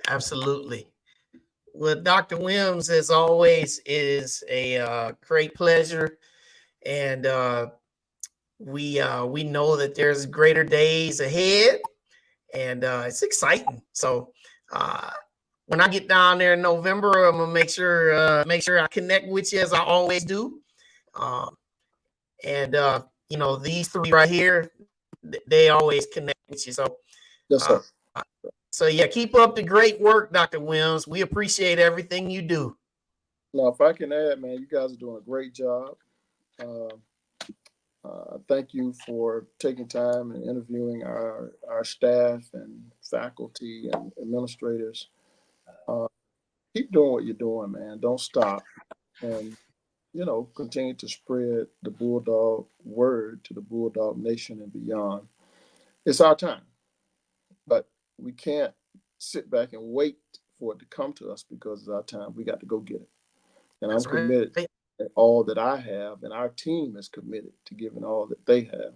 Absolutely. Well, Dr. Wims, as always, is a great pleasure. And we know that there's greater days ahead. And it's exciting. So when I get down there in November, I'm gonna make sure I connect with you as I always do. These three right here, they always connect with you. So yes, sir. So yeah, keep up the great work, Dr. Wims. We appreciate everything you do. Now, if I can add, man, you guys are doing a great job. Thank you for taking time and interviewing our staff and faculty and administrators. Keep doing what you're doing, man. Don't stop. And, continue to spread the Bulldog word to the Bulldog Nation and beyond. It's our time, but we can't sit back and wait for it to come to us because it's our time. We got to go get it. And I'm committed to all that I have, and our team is committed to giving all that they have.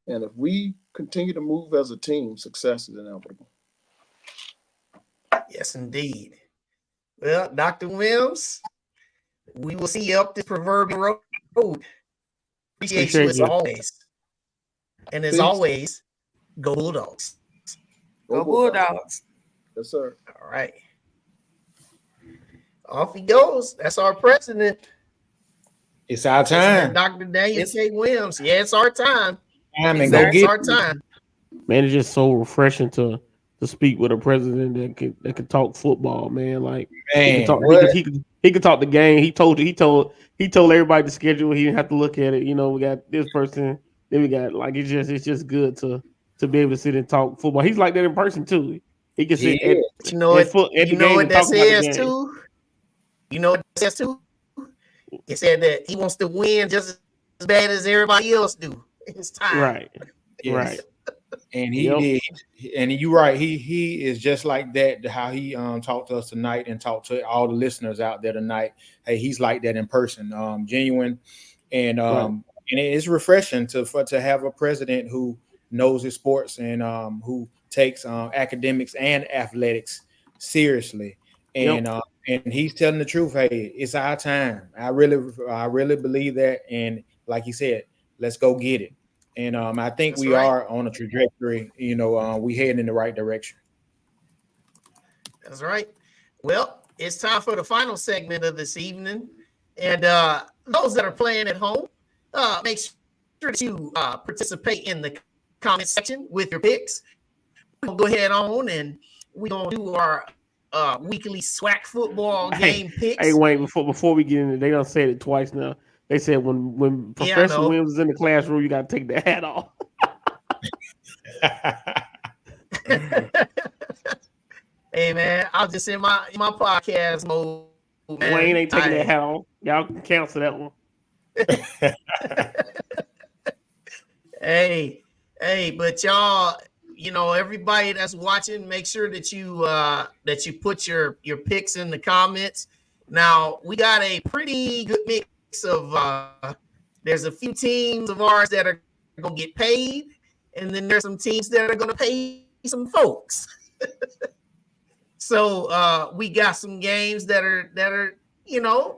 And if we continue to move as a team, success is inevitable. Yes, indeed. Well, Dr. Wims, we will see you up this proverbial road. Appreciate you as always. And as always, go Bulldogs. Go Bulldogs. Yes, sir. All right. Off he goes. That's our president. It's our time. Dr. Daniel K. Wims. Yeah, it's our time. It's our time. Man, it's just so refreshing to speak with a president that can talk football, man. Like, he could talk the game. He told everybody the schedule. He didn't have to look at it. We got this person. Then we got it's just good to be able to sit and talk football. He's like that in person too. He can sit at what that says too. You know what that says too? It said that he wants to win just as bad as everybody else do. It's time. Right. Yes. Right. And he did. And you're right. He is just like that. How he talked to us tonight and talked to all the listeners out there tonight. Hey, he's like that in person. Genuine. And and it's refreshing to have a president who knows his sports and who takes academics and athletics seriously. And and he's telling the truth. Hey, it's our time. I really believe that. And like he said, let's go get it. And I think we are on a trajectory. We heading in the right direction. That's right. Well, it's time for the final segment of this evening. And those that are playing at home, make sure that you participate in the comment section with your picks. We'll go ahead on and we're going to do our weekly SWAC football game picks. Hey, Wayne, before we get into it, they done said it twice now. They said when Professor Wims is in the classroom, you got to take the hat off. Hey, man, I'm just in my podcast mode. Man. Wayne ain't taking that hat off. Y'all can cancel that one. Hey, but y'all, everybody that's watching, make sure that you put your picks in the comments. Now, we got a pretty good mix of there's a few teams of ours that are gonna get paid, and then there's some teams that are gonna pay some folks. So we got some games that are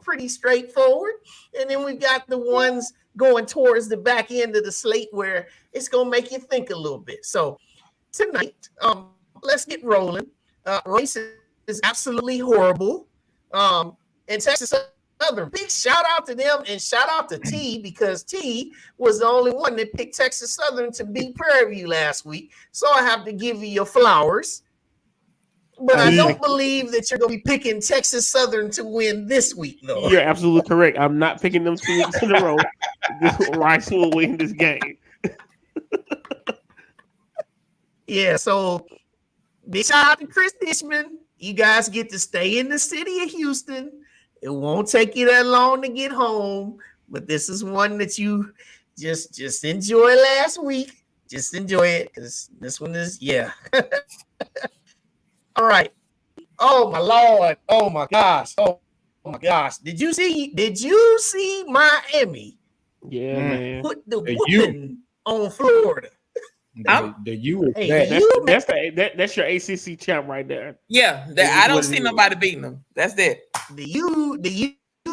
pretty straightforward, and then we've got the ones going towards the back end of the slate where it's gonna make you think a little bit. So tonight, let's get rolling. Race is absolutely horrible. And Texas Southern, big shout out to them and shout out to T, because T was the only one that picked Texas Southern to beat Prairie View last week. So I have to give you your flowers. But I don't believe that you're going to be picking Texas Southern to win this week, though. You're absolutely correct. I'm not picking them 2 weeks in a row. Rice will win this game. Yeah, so big shout out to Chris Dishman. You guys get to stay in the city of Houston. It won't take you that long to get home, but this is one that you just enjoy last week. Just enjoy it, because this one is, yeah. All right. Oh my Lord. Oh my gosh. Oh my gosh. Did you see Miami? Yeah, man. Put the whooping on Florida. The U. That's your ACC champ right there. Yeah, I don't see nobody beating them. That's it. The U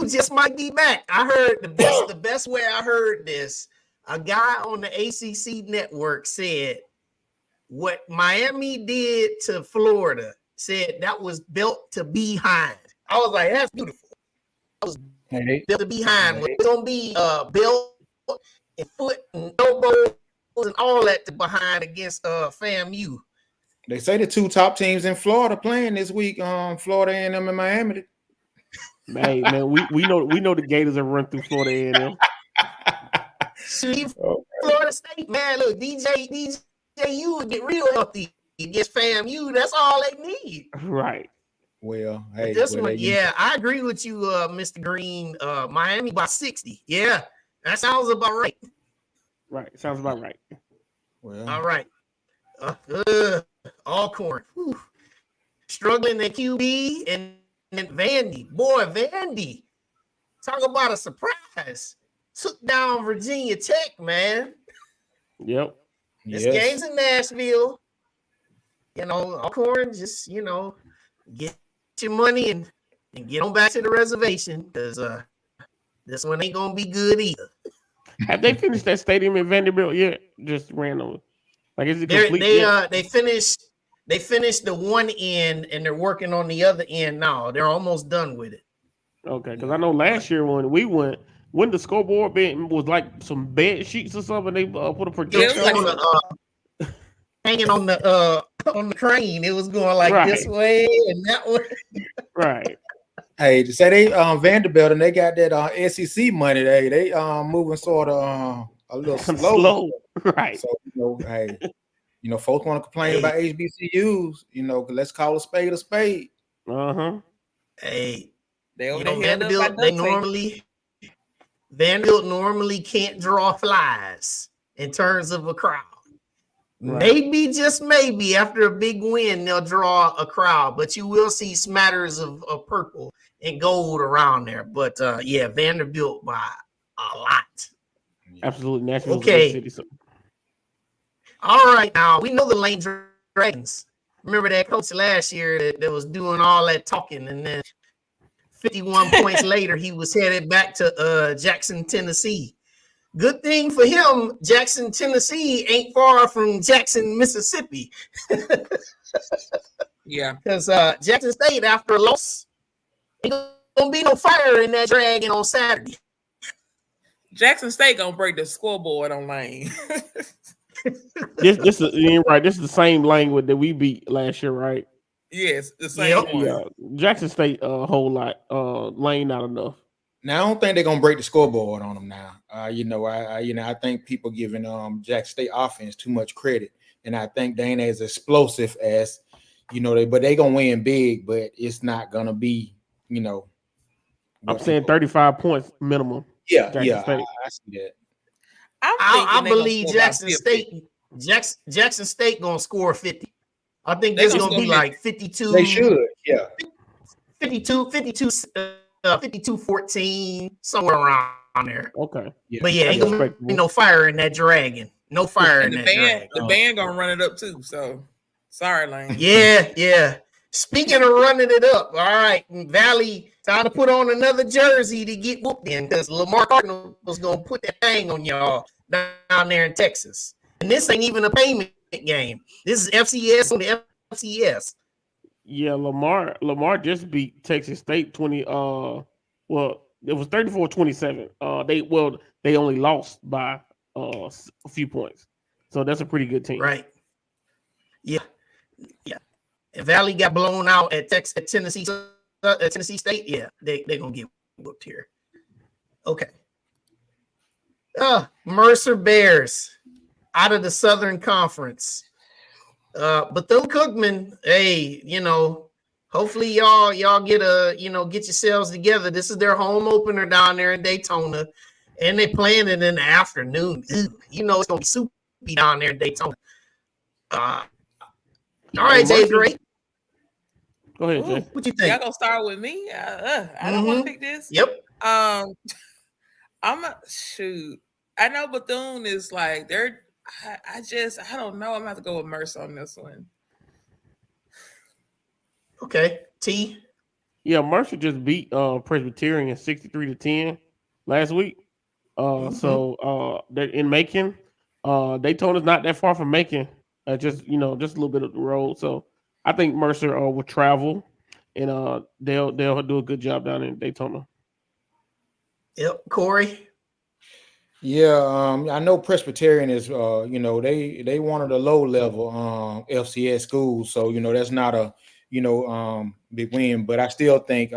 just might be back. I heard the best way I heard this. A guy on the ACC network said, what Miami did to Florida, said that was built to behind. I was like, that's beautiful. I was built to behind. It's gonna be built and foot and elbows and all that to behind against FAMU. They say the 2 top teams in Florida playing this week. Florida A&M and Miami. Man, we know the Gators have run through Florida A&M. Florida State, man. Look, DJU would get real healthy against FAMU. That's all they need. Right. Well, hey, this one, yeah, I agree with you, Mr. Green. Miami by 60. Yeah, that sounds about right. Right, sounds about right. Well, all right. Alcorn, struggling at QB and Vandy. Boy, Vandy, talk about a surprise. Took down Virginia Tech, man. Yep. This game's in Nashville. Alcorn, just, get your money and get on back to the reservation, because this one ain't going to be good either. Have they finished that stadium in Vanderbilt yet? Just randomly. Like, is it complete? They finished the one end and they're working on the other end now. They're almost done with it. Okay, because I know last year when we went, when the scoreboard was like some bed sheets or something, they put a projector hanging on the crane. It was going like this way and that way. Right. Hey, to say they Vanderbilt and they got that SEC money. They moving sort of a little slow. Right. So hey, folks want to complain about HBCUs. Let's call a spade a spade. Hey, Vanderbilt normally can't draw flies in terms of a crowd. Right. Maybe, just maybe, after a big win, they'll draw a crowd, but you will see smatters of purple and gold around there. But yeah, Vanderbilt by a lot. Absolutely. Nashville. Okay. City, so. All right. Now, we know the Lane Dragons. Remember that coach last year that was doing all that talking, and then 51 points later, he was headed back to Jackson, Tennessee. Good thing for him, Jackson, Tennessee ain't far from Jackson, Mississippi. Yeah. Because Jackson State, after a loss, ain't gonna be no fire in that dragon on Saturday. Jackson State gonna break the scoreboard on Lane. This is you're right. This is the same language that we beat last year, right? Yes, the same one. Yeah, Jackson State a whole lot. Lane not enough. Now I don't think they're gonna break the scoreboard on them now. I think people giving Jackson State offense too much credit, and I think they ain't as explosive as but they gonna win big, but it's not gonna be I'm saying 35 points minimum. Yeah, I see that. I believe Jackson State gonna score 50. I think this is gonna be like 52. They should, 52-14, somewhere around there. Okay. Yeah. But yeah, ain't gonna be no fire in that dragon. No fire in that dragon. The band gonna run it up too. So sorry, Lane. Yeah. Speaking of running it up, all right, Valley, time to put on another jersey to get whooped in because Lamar Cardinal was gonna put that thing on y'all down there in Texas. And this ain't even a payment game. This is FCS on the FCS. Yeah, Lamar just beat Texas State 20. It was 34-27. They only lost by a few points, so that's a pretty good team, right? Yeah. If Valley got blown out at Tennessee State, yeah, they're gonna get booked here. Okay. Mercer Bears out of the Southern Conference. Bethune-Cookman, hey, hopefully y'all get yourselves together. This is their home opener down there in Daytona, and they're playing it in the afternoon. It's gonna be soupy down there in Daytona. All right, Jay, great. Go ahead, Jay. What you think? Y'all gonna start with me? I don't want to pick this. Yep. I'm a shoot. I know Bethune is like they're. I don't know. I'm gonna have to go with Mercer on this one. Okay, T. Yeah, Mercer just beat Presbyterian 63-10 last week. So they're in Macon. Daytona's not that far from Macon. Just a little bit of the road. So I think Mercer will travel, and they'll do a good job down in Daytona. Yep, Corey. Yeah, I know Presbyterian is they one of the low level FCS schools, so that's not a big win, but I still think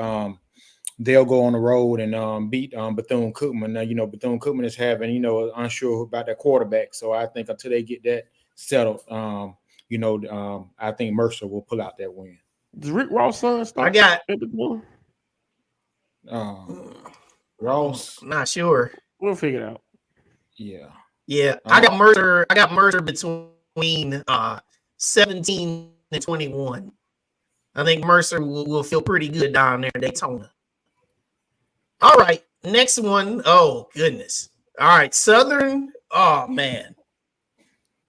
they'll go on the road and beat Bethune-Cookman. Now Bethune-Cookman is having unsure about their quarterback, so I think until they get that settled, I think Mercer will pull out that win. Does Rick Ross' son start? I got Ross. I'm not sure. We'll figure it out. Yeah. I got Mercer between 17 and 21. I think Mercer will feel pretty good down there in Daytona. All right, next one. Oh goodness. All right, Southern. Oh man,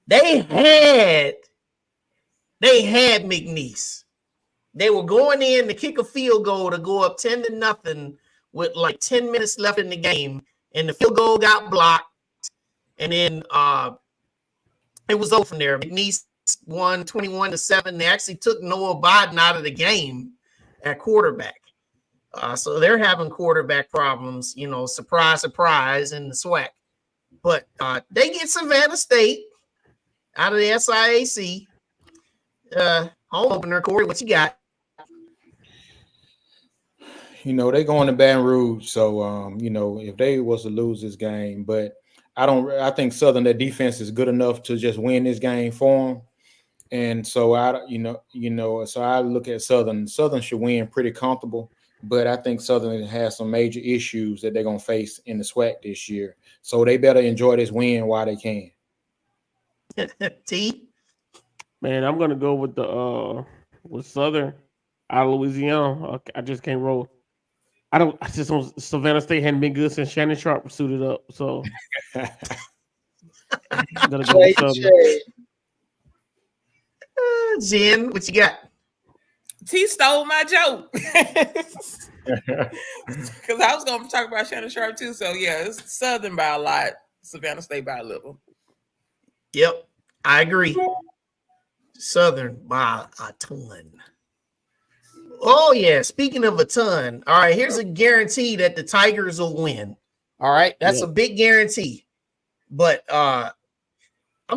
they had McNeese. They were going in to kick a field goal to go up 10-0 with like 10 minutes left in the game, and the field goal got blocked. And then it was over from there. McNeese won 21-7. They actually took Noah Biden out of the game at quarterback. So they're having quarterback problems, surprise, surprise, in the SWAC. But they get Savannah State out of the SIAC. Home opener, Corey, what you got? They going to Baton Rouge. So, if they was to lose this game, but I think Southern, their defense is good enough to just win this game for them. And so so I look at Southern. Southern should win pretty comfortable, but I think Southern has some major issues that they're going to face in the SWAC this year. So they better enjoy this win while they can. T? Man, I'm going to go with Southern out of Louisiana. I just can't roll. Savannah State hadn't been good since Shannon Sharp suited up. So I'm going to go with Southern. Jen, what you got? T stole my joke because I was going to talk about Shannon Sharp too. So yeah, it's Southern by a lot, Savannah State by a little. Yep, I agree. Southern by a ton. Oh yeah, speaking of a ton, all right, here's a guarantee that the Tigers will win. All right, that's a big guarantee. But I'm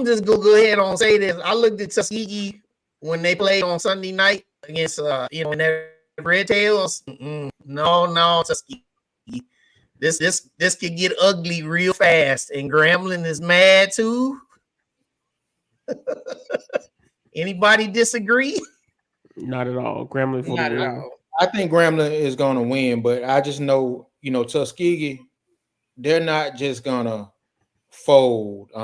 just gonna go ahead and say this. I looked at Tuskegee when they played on Sunday night against in that Red Tails. No, Tuskegee. This could get ugly real fast, and Grambling is mad too. Anybody disagree? Not at all. Grambling for Not the at win. all. I think Grambling is going to win, but I just know, Tuskegee, they're not just going to fold. They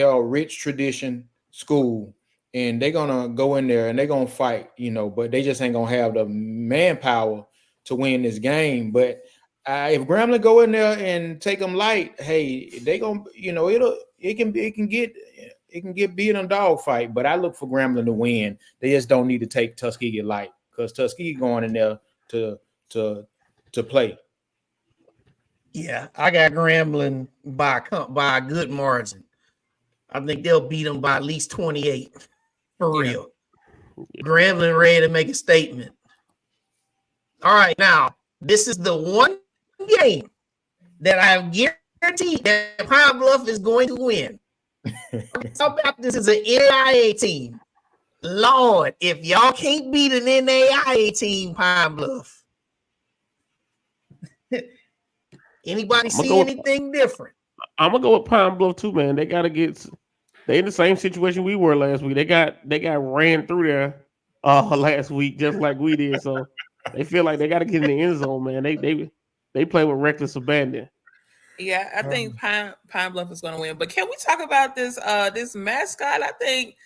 are a rich tradition school, and they're going to go in there and they're going to fight, but they just ain't going to have the manpower to win this game. But if Grambling go in there and take them light, hey, they going to, it can get beat in a dog fight, but I look for Grambling to win. They just don't need to take Tuskegee light, because Tuskegee going in there to play. Yeah, I got Grambling by a good margin. I think they'll beat them by at least 28 for real. Grambling ready to make a statement. All right, now this is the one game that I have guaranteed that Pine Bluff is going to win. How about this is an NAIA team? Lord, if y'all can't beat an NAIA team, Pine Bluff. Anybody see anything different? I'm gonna go with Pine Bluff too, man. They in the same situation we were last week. They got ran through there last week just like we did. So they feel like they got to get in the end zone, man. They play with reckless abandon. Yeah, I think Pine Bluff is going to win. But can we talk about this mascot? I think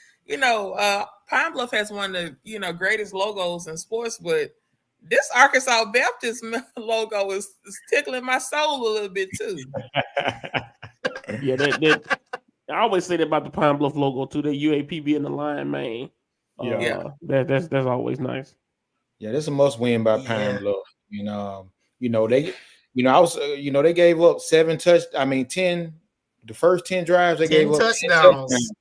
Pine Bluff has one of the greatest logos in sports, but this Arkansas Baptist logo is tickling my soul a little bit too. Yeah, I always say that about the Pine Bluff logo too. The UAP being the lion mane. That's always nice. Yeah, this is a must win by Pine Bluff. They gave up 10. The first 10 drives they gave up touchdowns.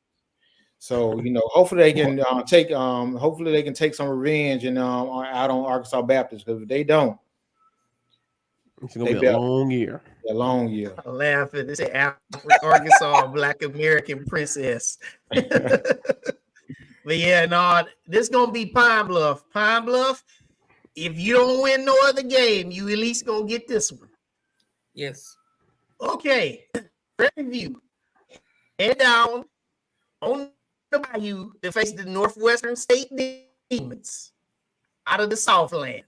So hopefully they can take some revenge and out on Arkansas Baptist, because if they don't, it's gonna be a long year. A long year. I laugh at this Arkansas Black American princess. But yeah, no, this is gonna be Pine Bluff. Pine Bluff. If you don't win no other game, you at least gonna get this one. Yes. Okay. Review. Head down on the bayou to face the Northwestern State Demons out of the Southland.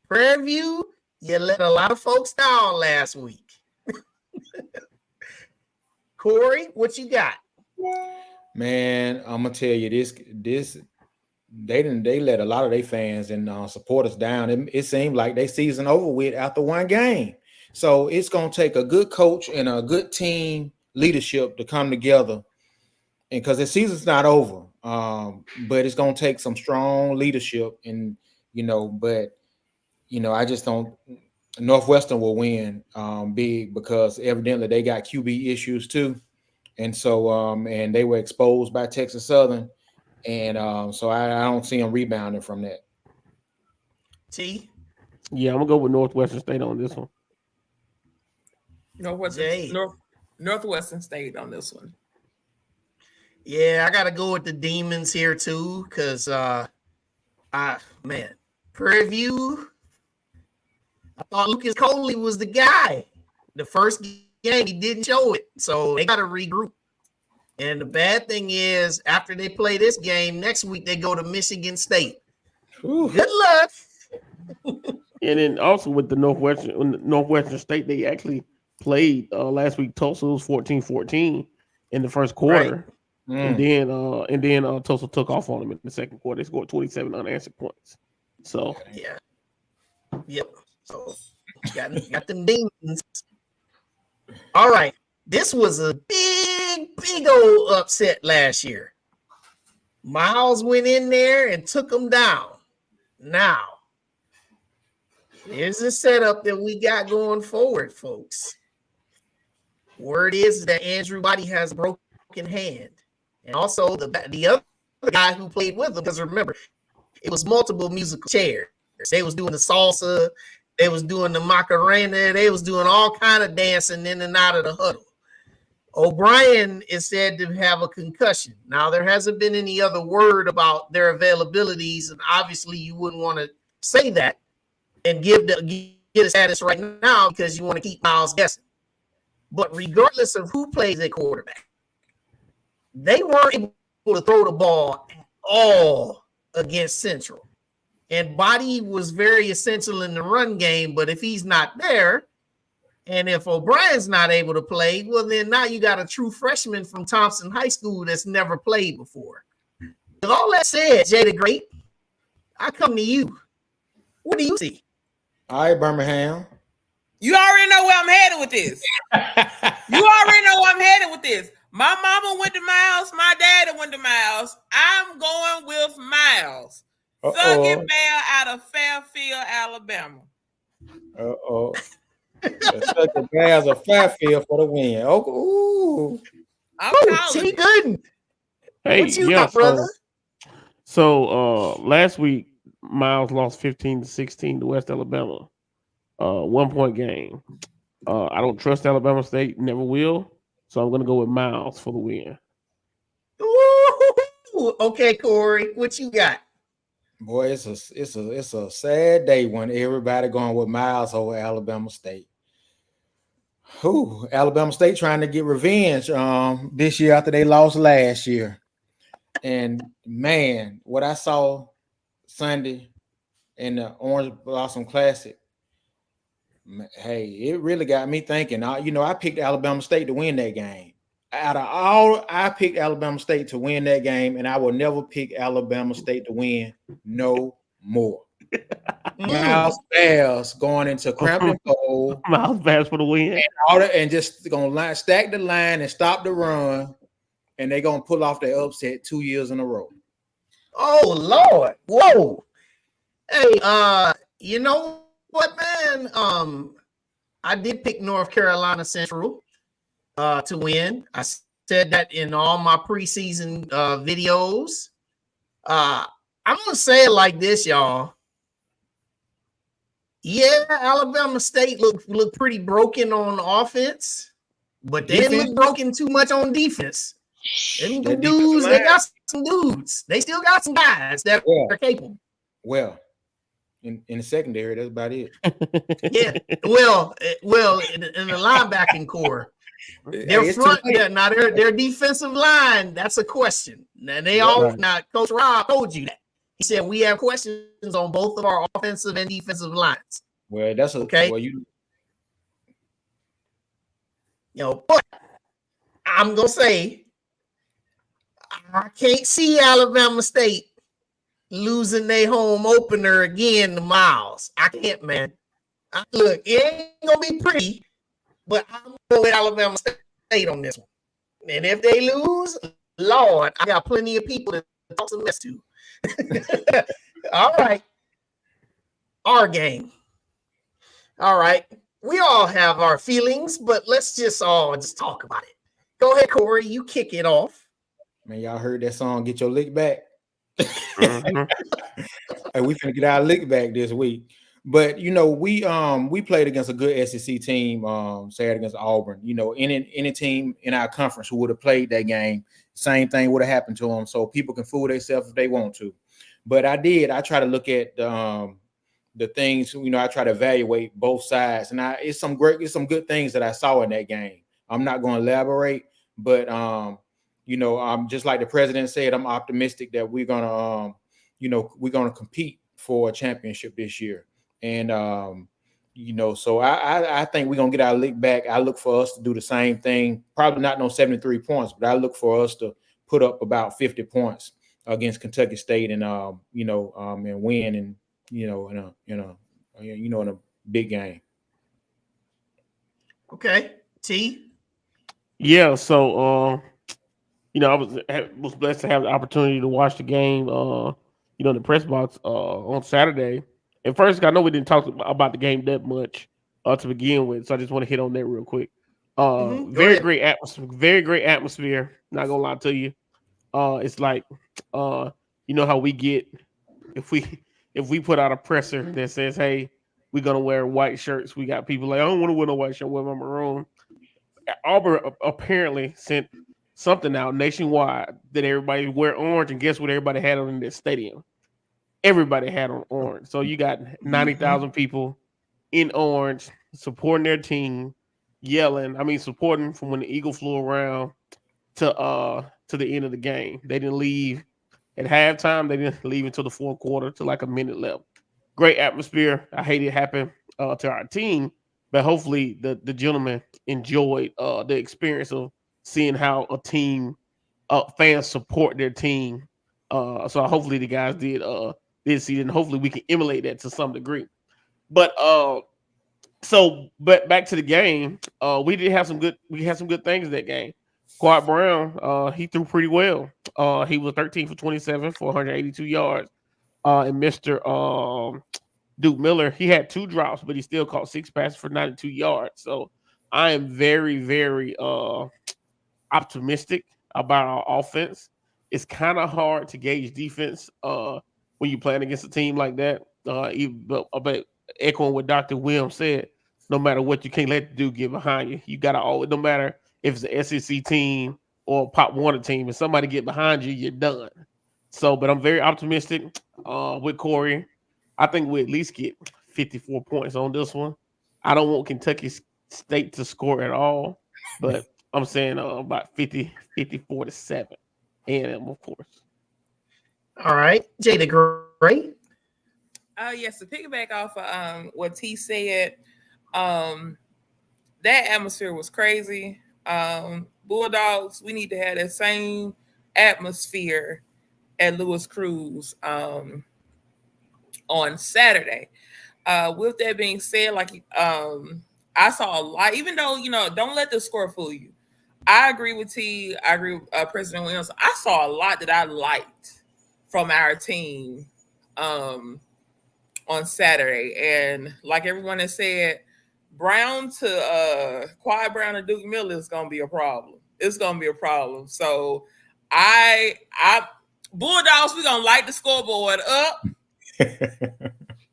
Prairie View, you let a lot of folks down last week. Corey, what you got? Man, I'm gonna tell you this. They let a lot of their fans and supporters down. It seemed like they season over with after one game. So it's gonna take a good coach and a good team leadership to come together, and because the season's not over, but it's gonna take some strong leadership, and I just don't. Northwestern will win big, because evidently they got QB issues too, and so and they were exposed by Texas Southern. And so I don't see them rebounding from that. T? Yeah, I'm gonna go with Northwestern State on this one. Northwestern State on this one. Yeah, I gotta go with the Demons here too, because Prairie View, I thought Lucas Coley was the guy. The first game he didn't show it, so they gotta regroup. And the bad thing is, after they play this game, next week they go to Michigan State. Ooh. Good luck. And then also with the Northwestern State, they actually played last week. Tulsa was 14-14 in the first quarter, right. And then Tulsa took off on them in the second quarter. They scored 27 unanswered points. So yep. So got them demons. All right. This was a big old upset last year. Miles went in there and took them down. Now, here's the setup that we got going forward, folks. Word is that Andrew Body has a broken hand. And also the other guy who played with him, because remember, it was multiple musical chairs. They was doing the salsa They was doing the Macarena. They was doing all kind of dancing in and out of the huddle. O'Brien is said to have a concussion. Now, there hasn't been any other word about their availabilities, and obviously you wouldn't want to say that and get a status right now because you want to keep Miles guessing. But regardless of who plays at quarterback, they weren't able to throw the ball at all against Central. And Body was very essential in the run game, but if he's not there, and if O'Brien's not able to play, well, then now you got a true freshman from Thompson High School that's never played before. With all that said, Jay the Great, I come to you. What do you see? All right, Birmingham. You already know where I'm headed with this. You already know where I'm headed with this. My mama went to Miles. My daddy went to Miles. I'm going with Miles. Thuggy Bear out of Fairfield, Alabama. Uh-oh. The Bears of Fairfield for the win. Oh, ooh. I'm calling good. Hey, what you got, brother? So last week, Miles lost 15-16 to West Alabama. 1 point game. I don't trust Alabama State, never will. So I'm gonna go with Miles for the win. Ooh, okay, Corey, what you got? Boy, it's a sad day when everybody going with Miles over Alabama State. Who Alabama State trying to get revenge this year after they lost last year. And man, what I saw Sunday in the Orange Blossom Classic, hey, it really got me thinking. I picked Alabama State to win that game. Out of all, I picked Alabama State to win that game, and I will never pick Alabama State to win no more. Miles Bears going into Crampton Bowl. Miles Bears for the win. And just going to stack the line and stop the run, and they're going to pull off their upset 2 years in a row. Oh, Lord. Whoa. Hey, you know what, man? I did pick North Carolina Central to win. I said that in all my preseason videos. I'm going to say it like this, y'all. Yeah, Alabama State looked pretty broken on offense, but they didn't look broken too much on defense. Them dudes, they got some dudes. They still got some guys that are capable. Well, in the secondary, that's about it. Yeah. Well, in the linebacking core. Their front, now their defensive line, that's a question. Now now Coach Rob told you that. He said we have questions on both of our offensive and defensive lines. Well, that's okay. Well, but I'm gonna say I can't see Alabama State losing their home opener again to Miles. I can't, man. Look, it ain't gonna be pretty, but I'm going with Alabama State on this one. And if they lose, Lord, I got plenty of people to talk some mess to. All right. Our game. All right. We all have our feelings, but let's just talk about it. Go ahead, Corey. You kick it off. Man, y'all heard that song, Get Your Lick Back? Hey, we finna get our lick back this week. But we played against a good SEC team Saturday against Auburn. Any team in our conference who would have played that game, same thing would have happened to them. So people can fool themselves if they want to. But I try to look at the things, I try to evaluate both sides. And it's some good things that I saw in that game. I'm not going to elaborate, but I'm just like the president said, I'm optimistic that we're gonna compete for a championship this year. And so I think we're gonna get our lick back. I look for us to do the same thing. Probably not no 73 points, but I look for us to put up about 50 points against Kentucky State and and win and in a big game. Okay, T. Yeah, so I was blessed to have the opportunity to watch the game in the press box on Saturday. At first, I know we didn't talk about the game that much to begin with, so I just want to hit on that real quick. Very great atmosphere. Not gonna lie to you. It's like how we get if we put out a presser that says, "Hey, We're gonna wear white shirts. We got people like, I don't want to wear no white shirt, wear my maroon. Auburn apparently sent something out nationwide that everybody wear orange, and guess what? Everybody had on in their stadium. Everybody had on orange. So you got 90,000 people in orange supporting their team, yelling. I mean, supporting from when the Eagle flew around to the end of the game. They didn't leave at halftime. They didn't leave until the fourth quarter, to like a minute left. Great atmosphere. I hate it happened to our team, but hopefully the gentleman enjoyed the experience of seeing how a team fans support their team. So hopefully the guys did see it, and hopefully we can emulate that to some degree. But but back to the game, we had some good things in that game. Quad Brown, he threw pretty well. He was 13 for 27 for 182 yards. And Mr. Duke Miller, he had 2 drops, but he still caught 6 passes for 92 yards. So I am very, very optimistic about our offense. It's kind of hard to gauge defense when you're playing against a team like that. But echoing what Dr. Wims said, no matter what, you can't let the dude get behind you. You got to always, no matter if it's an SEC team or a Pop Warner team, if somebody get behind you, you're done. So, but I'm very optimistic with Corey. I think we at least get 54 points on this one. I don't want Kentucky State to score at all, but I'm saying about 54-7. A&M, of course. All right. Jay the Great. Yes, to piggyback off of what T said, that atmosphere was crazy. Bulldogs, we need to have that same atmosphere at Louis Cruz on Saturday. With that being said, I saw a lot, even though, don't let the score fool you. I agree with T. I agree with President Williams. I saw a lot that I liked from our team on Saturday. And like everyone has said, Brown to Quad Brown and Duke Miller is going to be a problem. It's going to be a problem. So I Bulldogs, we're going to light the scoreboard up.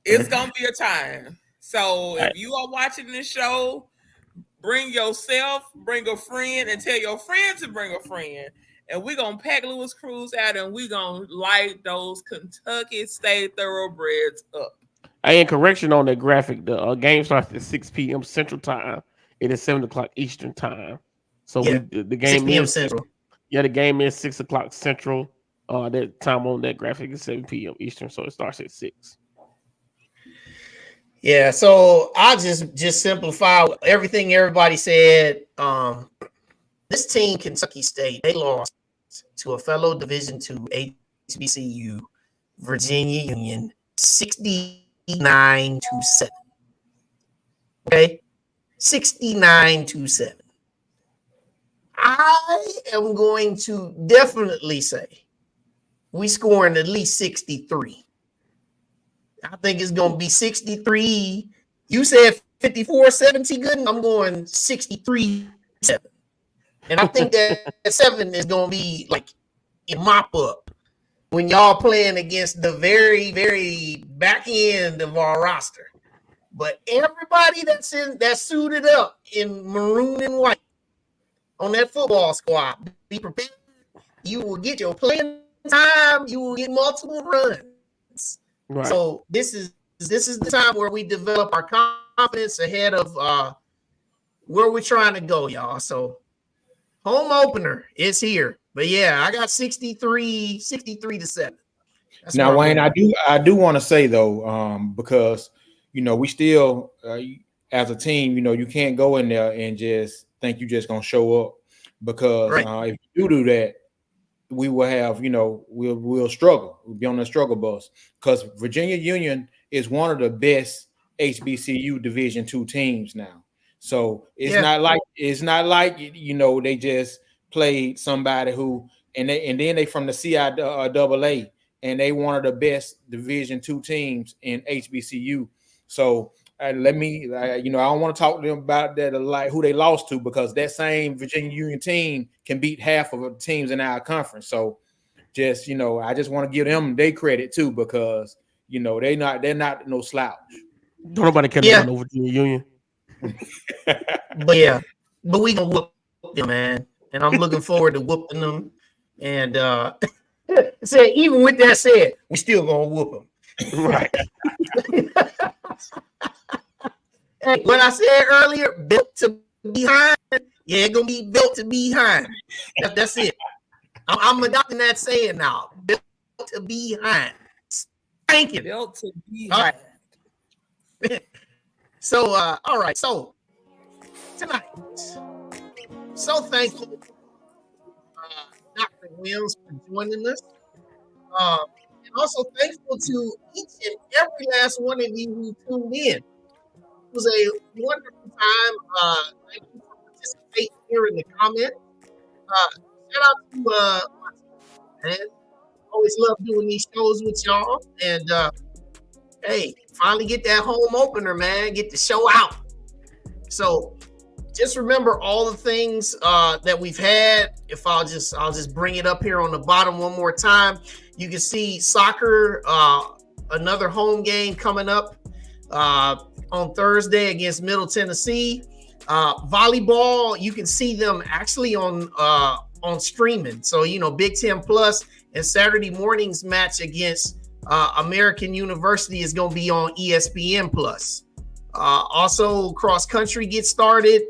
It's going to be a time. So if you are watching this show, bring yourself, bring a friend, and tell your friend to bring a friend. And we're going to pack Louis Cruz out, and we're going to light those Kentucky State thoroughbreds up. In correction on that graphic, the game starts at 6 p.m. Central Time. It is 7 o'clock Eastern Time. So the game 6 p.m. Central. Yeah, the game is 6 o'clock Central. That time on that graphic is 7 p.m. Eastern, so it starts at 6. Yeah, so I'll just simplify everything everybody said. This team, Kentucky State, they lost to a fellow Division II HBCU, Virginia Union, 69-7. Okay, 69-7. I am going to definitely say we scoring at least 63. I think it's going to be 63. You said 54-70 good. I'm going 63-7. And I think that 7 is going to be like a mop up when y'all playing against the very, very back end of our roster. But everybody that's suited up in maroon and white on that football squad, be prepared. You will get your playing time. You will get multiple runs. Right. So this is the time where we develop our confidence ahead of where we're trying to go, y'all. So home opener is here. But yeah, I got 63-7. That's now, Wayne, I do want to say though, because we still as a team, you can't go in there and just think you just gonna show up, because if you do that, we will have, we'll struggle. We'll be on the struggle bus, because Virginia Union is one of the best HBCU Division II teams now. So it's not like they just played somebody who and then they from the CIAA, and they one of the best Division II teams in HBCU. So let me, I don't want to talk to them about that, like who they lost to, because that same Virginia Union team can beat half of the teams in our conference. So just, I just want to give them their credit too, because, they're not no slouch. Don't nobody care about no Virginia Union. But we gonna whoop them, man. And I'm looking forward to whooping them. And say, even with that said, we still gonna whoop them. Right. Hey, what I said earlier, built to behind. Yeah, it's gonna be built to behind. That's it. I'm adopting that saying now. Built to behind. Thank you. Built to behind. All right. So, all right. So tonight, so thankful, Dr. Wims, for joining us. And also thankful to each and every last one of you who tuned in. It was a wonderful time. Thank you for participating here in the comments. Shout out to my team, man. Always love doing these shows with y'all. And hey, finally get that home opener, man. Get the show out. So just remember all the things that we've had. If I'll just bring it up here on the bottom one more time. You can see soccer, another home game coming up on Thursday against Middle Tennessee. Volleyball, you can see them actually on streaming. So, you know, Big Ten Plus and Saturday morning's match against American University is going to be on ESPN Plus. Also, cross country gets started,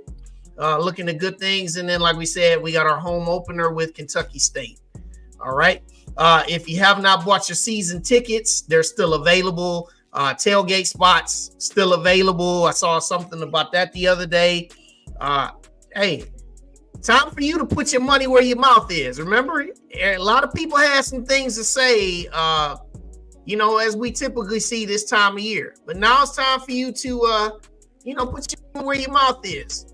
looking at good things. And then, like we said, we got our home opener with Kentucky State. All right. If you have not bought your season tickets, they're still available. Tailgate spots still available. I saw something about that the other day. Hey, time for you to put your money where your mouth is. Remember, a lot of people have some things to say, you know, as we typically see this time of year. But now it's time for you to, you know, put your money where your mouth is.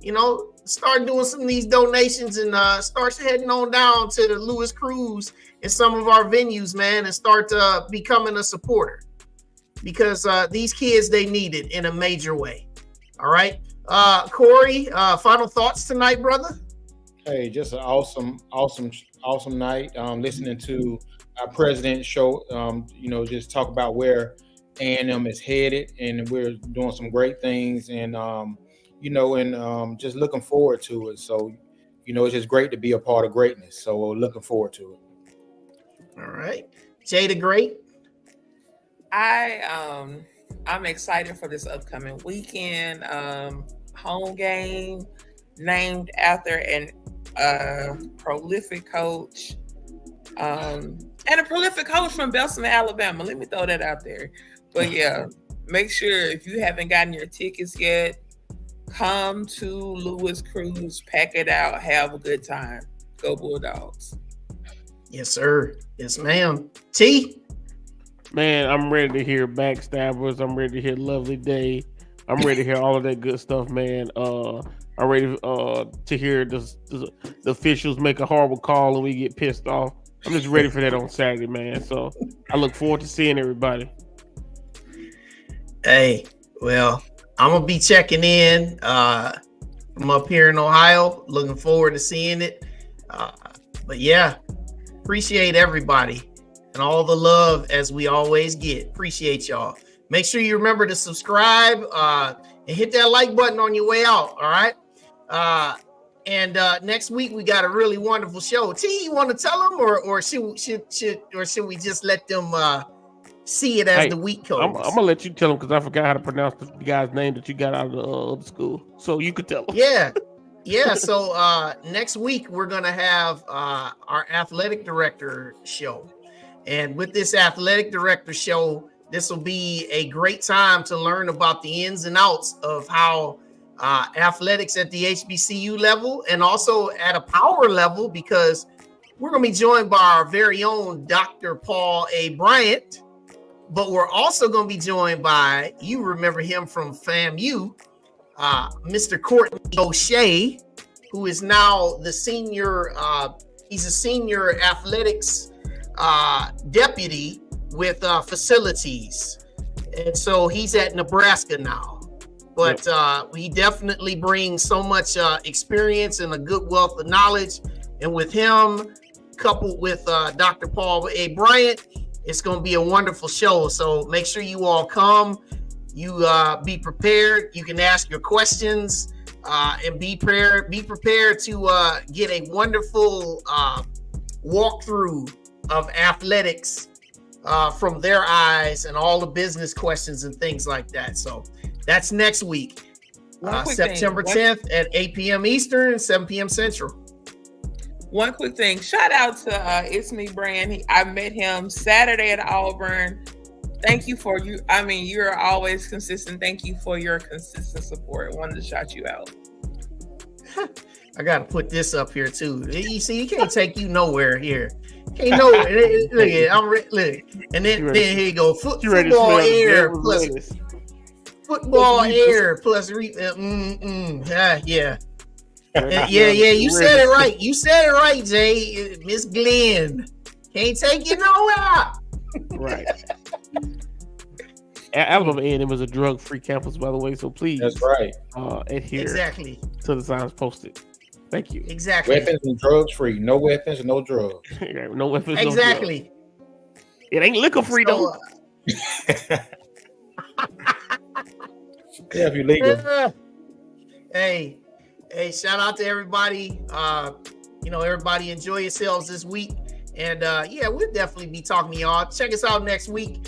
You know, start doing some of these donations and start heading on down to the Lewis Cruise and some of our venues, man, and start becoming a supporter. Because these kids, they need it in a major way. All right. Corey, final thoughts tonight, brother? Hey, just an awesome night. Listening to our president show, you know, just talk about where A&M is headed, and we're doing some great things, and you know, and just looking forward to it. So, you know, it's just great to be a part of greatness. So we're looking forward to it. All right. Jay the Great. I'm excited for this upcoming weekend. Home game named after an prolific coach. And a prolific coach from Belsom, Alabama. Let me throw that out there. But yeah, make sure if you haven't gotten your tickets yet, come to Lewis Cruise, pack it out, have a good time. Go Bulldogs. Yes, sir. Yes, ma'am. T? Man, I'm ready to hear Backstabbers. I'm ready to hear Lovely Day. I'm ready to hear all of that good stuff, man. I'm ready to hear the officials make a horrible call and we get pissed off. I'm just ready for that on Saturday, man. So I look forward to seeing everybody. Hey, well, I'm going to be checking in. I'm up here in Ohio. Looking forward to seeing it. But yeah, appreciate everybody and all the love as we always get. Appreciate y'all. Make sure you remember to subscribe and hit that like button on your way out. All right. And next week we got a really wonderful show. T, you want to tell them, or should we just let them see it as the week goes? I'm gonna let you tell them because I forgot how to pronounce the guy's name that you got out of the other school. So you could tell them. Yeah. So next week we're gonna have our athletic director show, and with this athletic director show, this will be a great time to learn about the ins and outs of how athletics at the HBCU level and also at a power level, because we're going to be joined by our very own Dr. Paul A. Bryant, but we're also going to be joined by, you remember him from FAMU, Mr. Courtney O'Shea, who is now the senior, he's a senior athletics deputy with facilities. And so he's at Nebraska now. But he definitely brings so much experience and a good wealth of knowledge. And with him, coupled with Dr. Paul A. Bryant, it's going to be a wonderful show. So make sure you all come. You be prepared. You can ask your questions and be prepared to get a wonderful walkthrough of athletics from their eyes and all the business questions and things like that. So that's next week, September 10th at 8 p.m. Eastern, 7 p.m. Central. One quick thing. Shout out to It's Me Brand. I met him Saturday at Auburn. Thank you for you. I mean, you're always consistent. Thank you for your consistent support. Wanted to shout you out. I got to put this up here too. You see, he can't take you nowhere here. Can't nowhere. Look at look. And then here you go. Football air plus football air plus yeah. Yeah. You said it right. You said it right, Jay. Miss Glenn can't take you nowhere. Right. Alabama A&M is a drug-free campus, by the way. So please, that's right. Adhere exactly to the signs posted. Thank you. Exactly. Weapons and drugs free. No weapons, no drugs. No weapons. Exactly. No drugs. It ain't liquor free though. Yeah, if you legal. Hey, shout out to everybody. Everybody enjoy yourselves this week. And we'll definitely be talking to y'all. Check us out next week.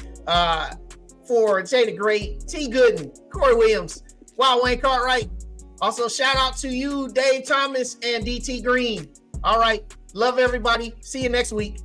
For Jay the Great, T Gooden, Corey Williams, Wild Wayne Cartwright. Also, shout out to you, Dave Thomas and DT Green. All right. Love everybody. See you next week.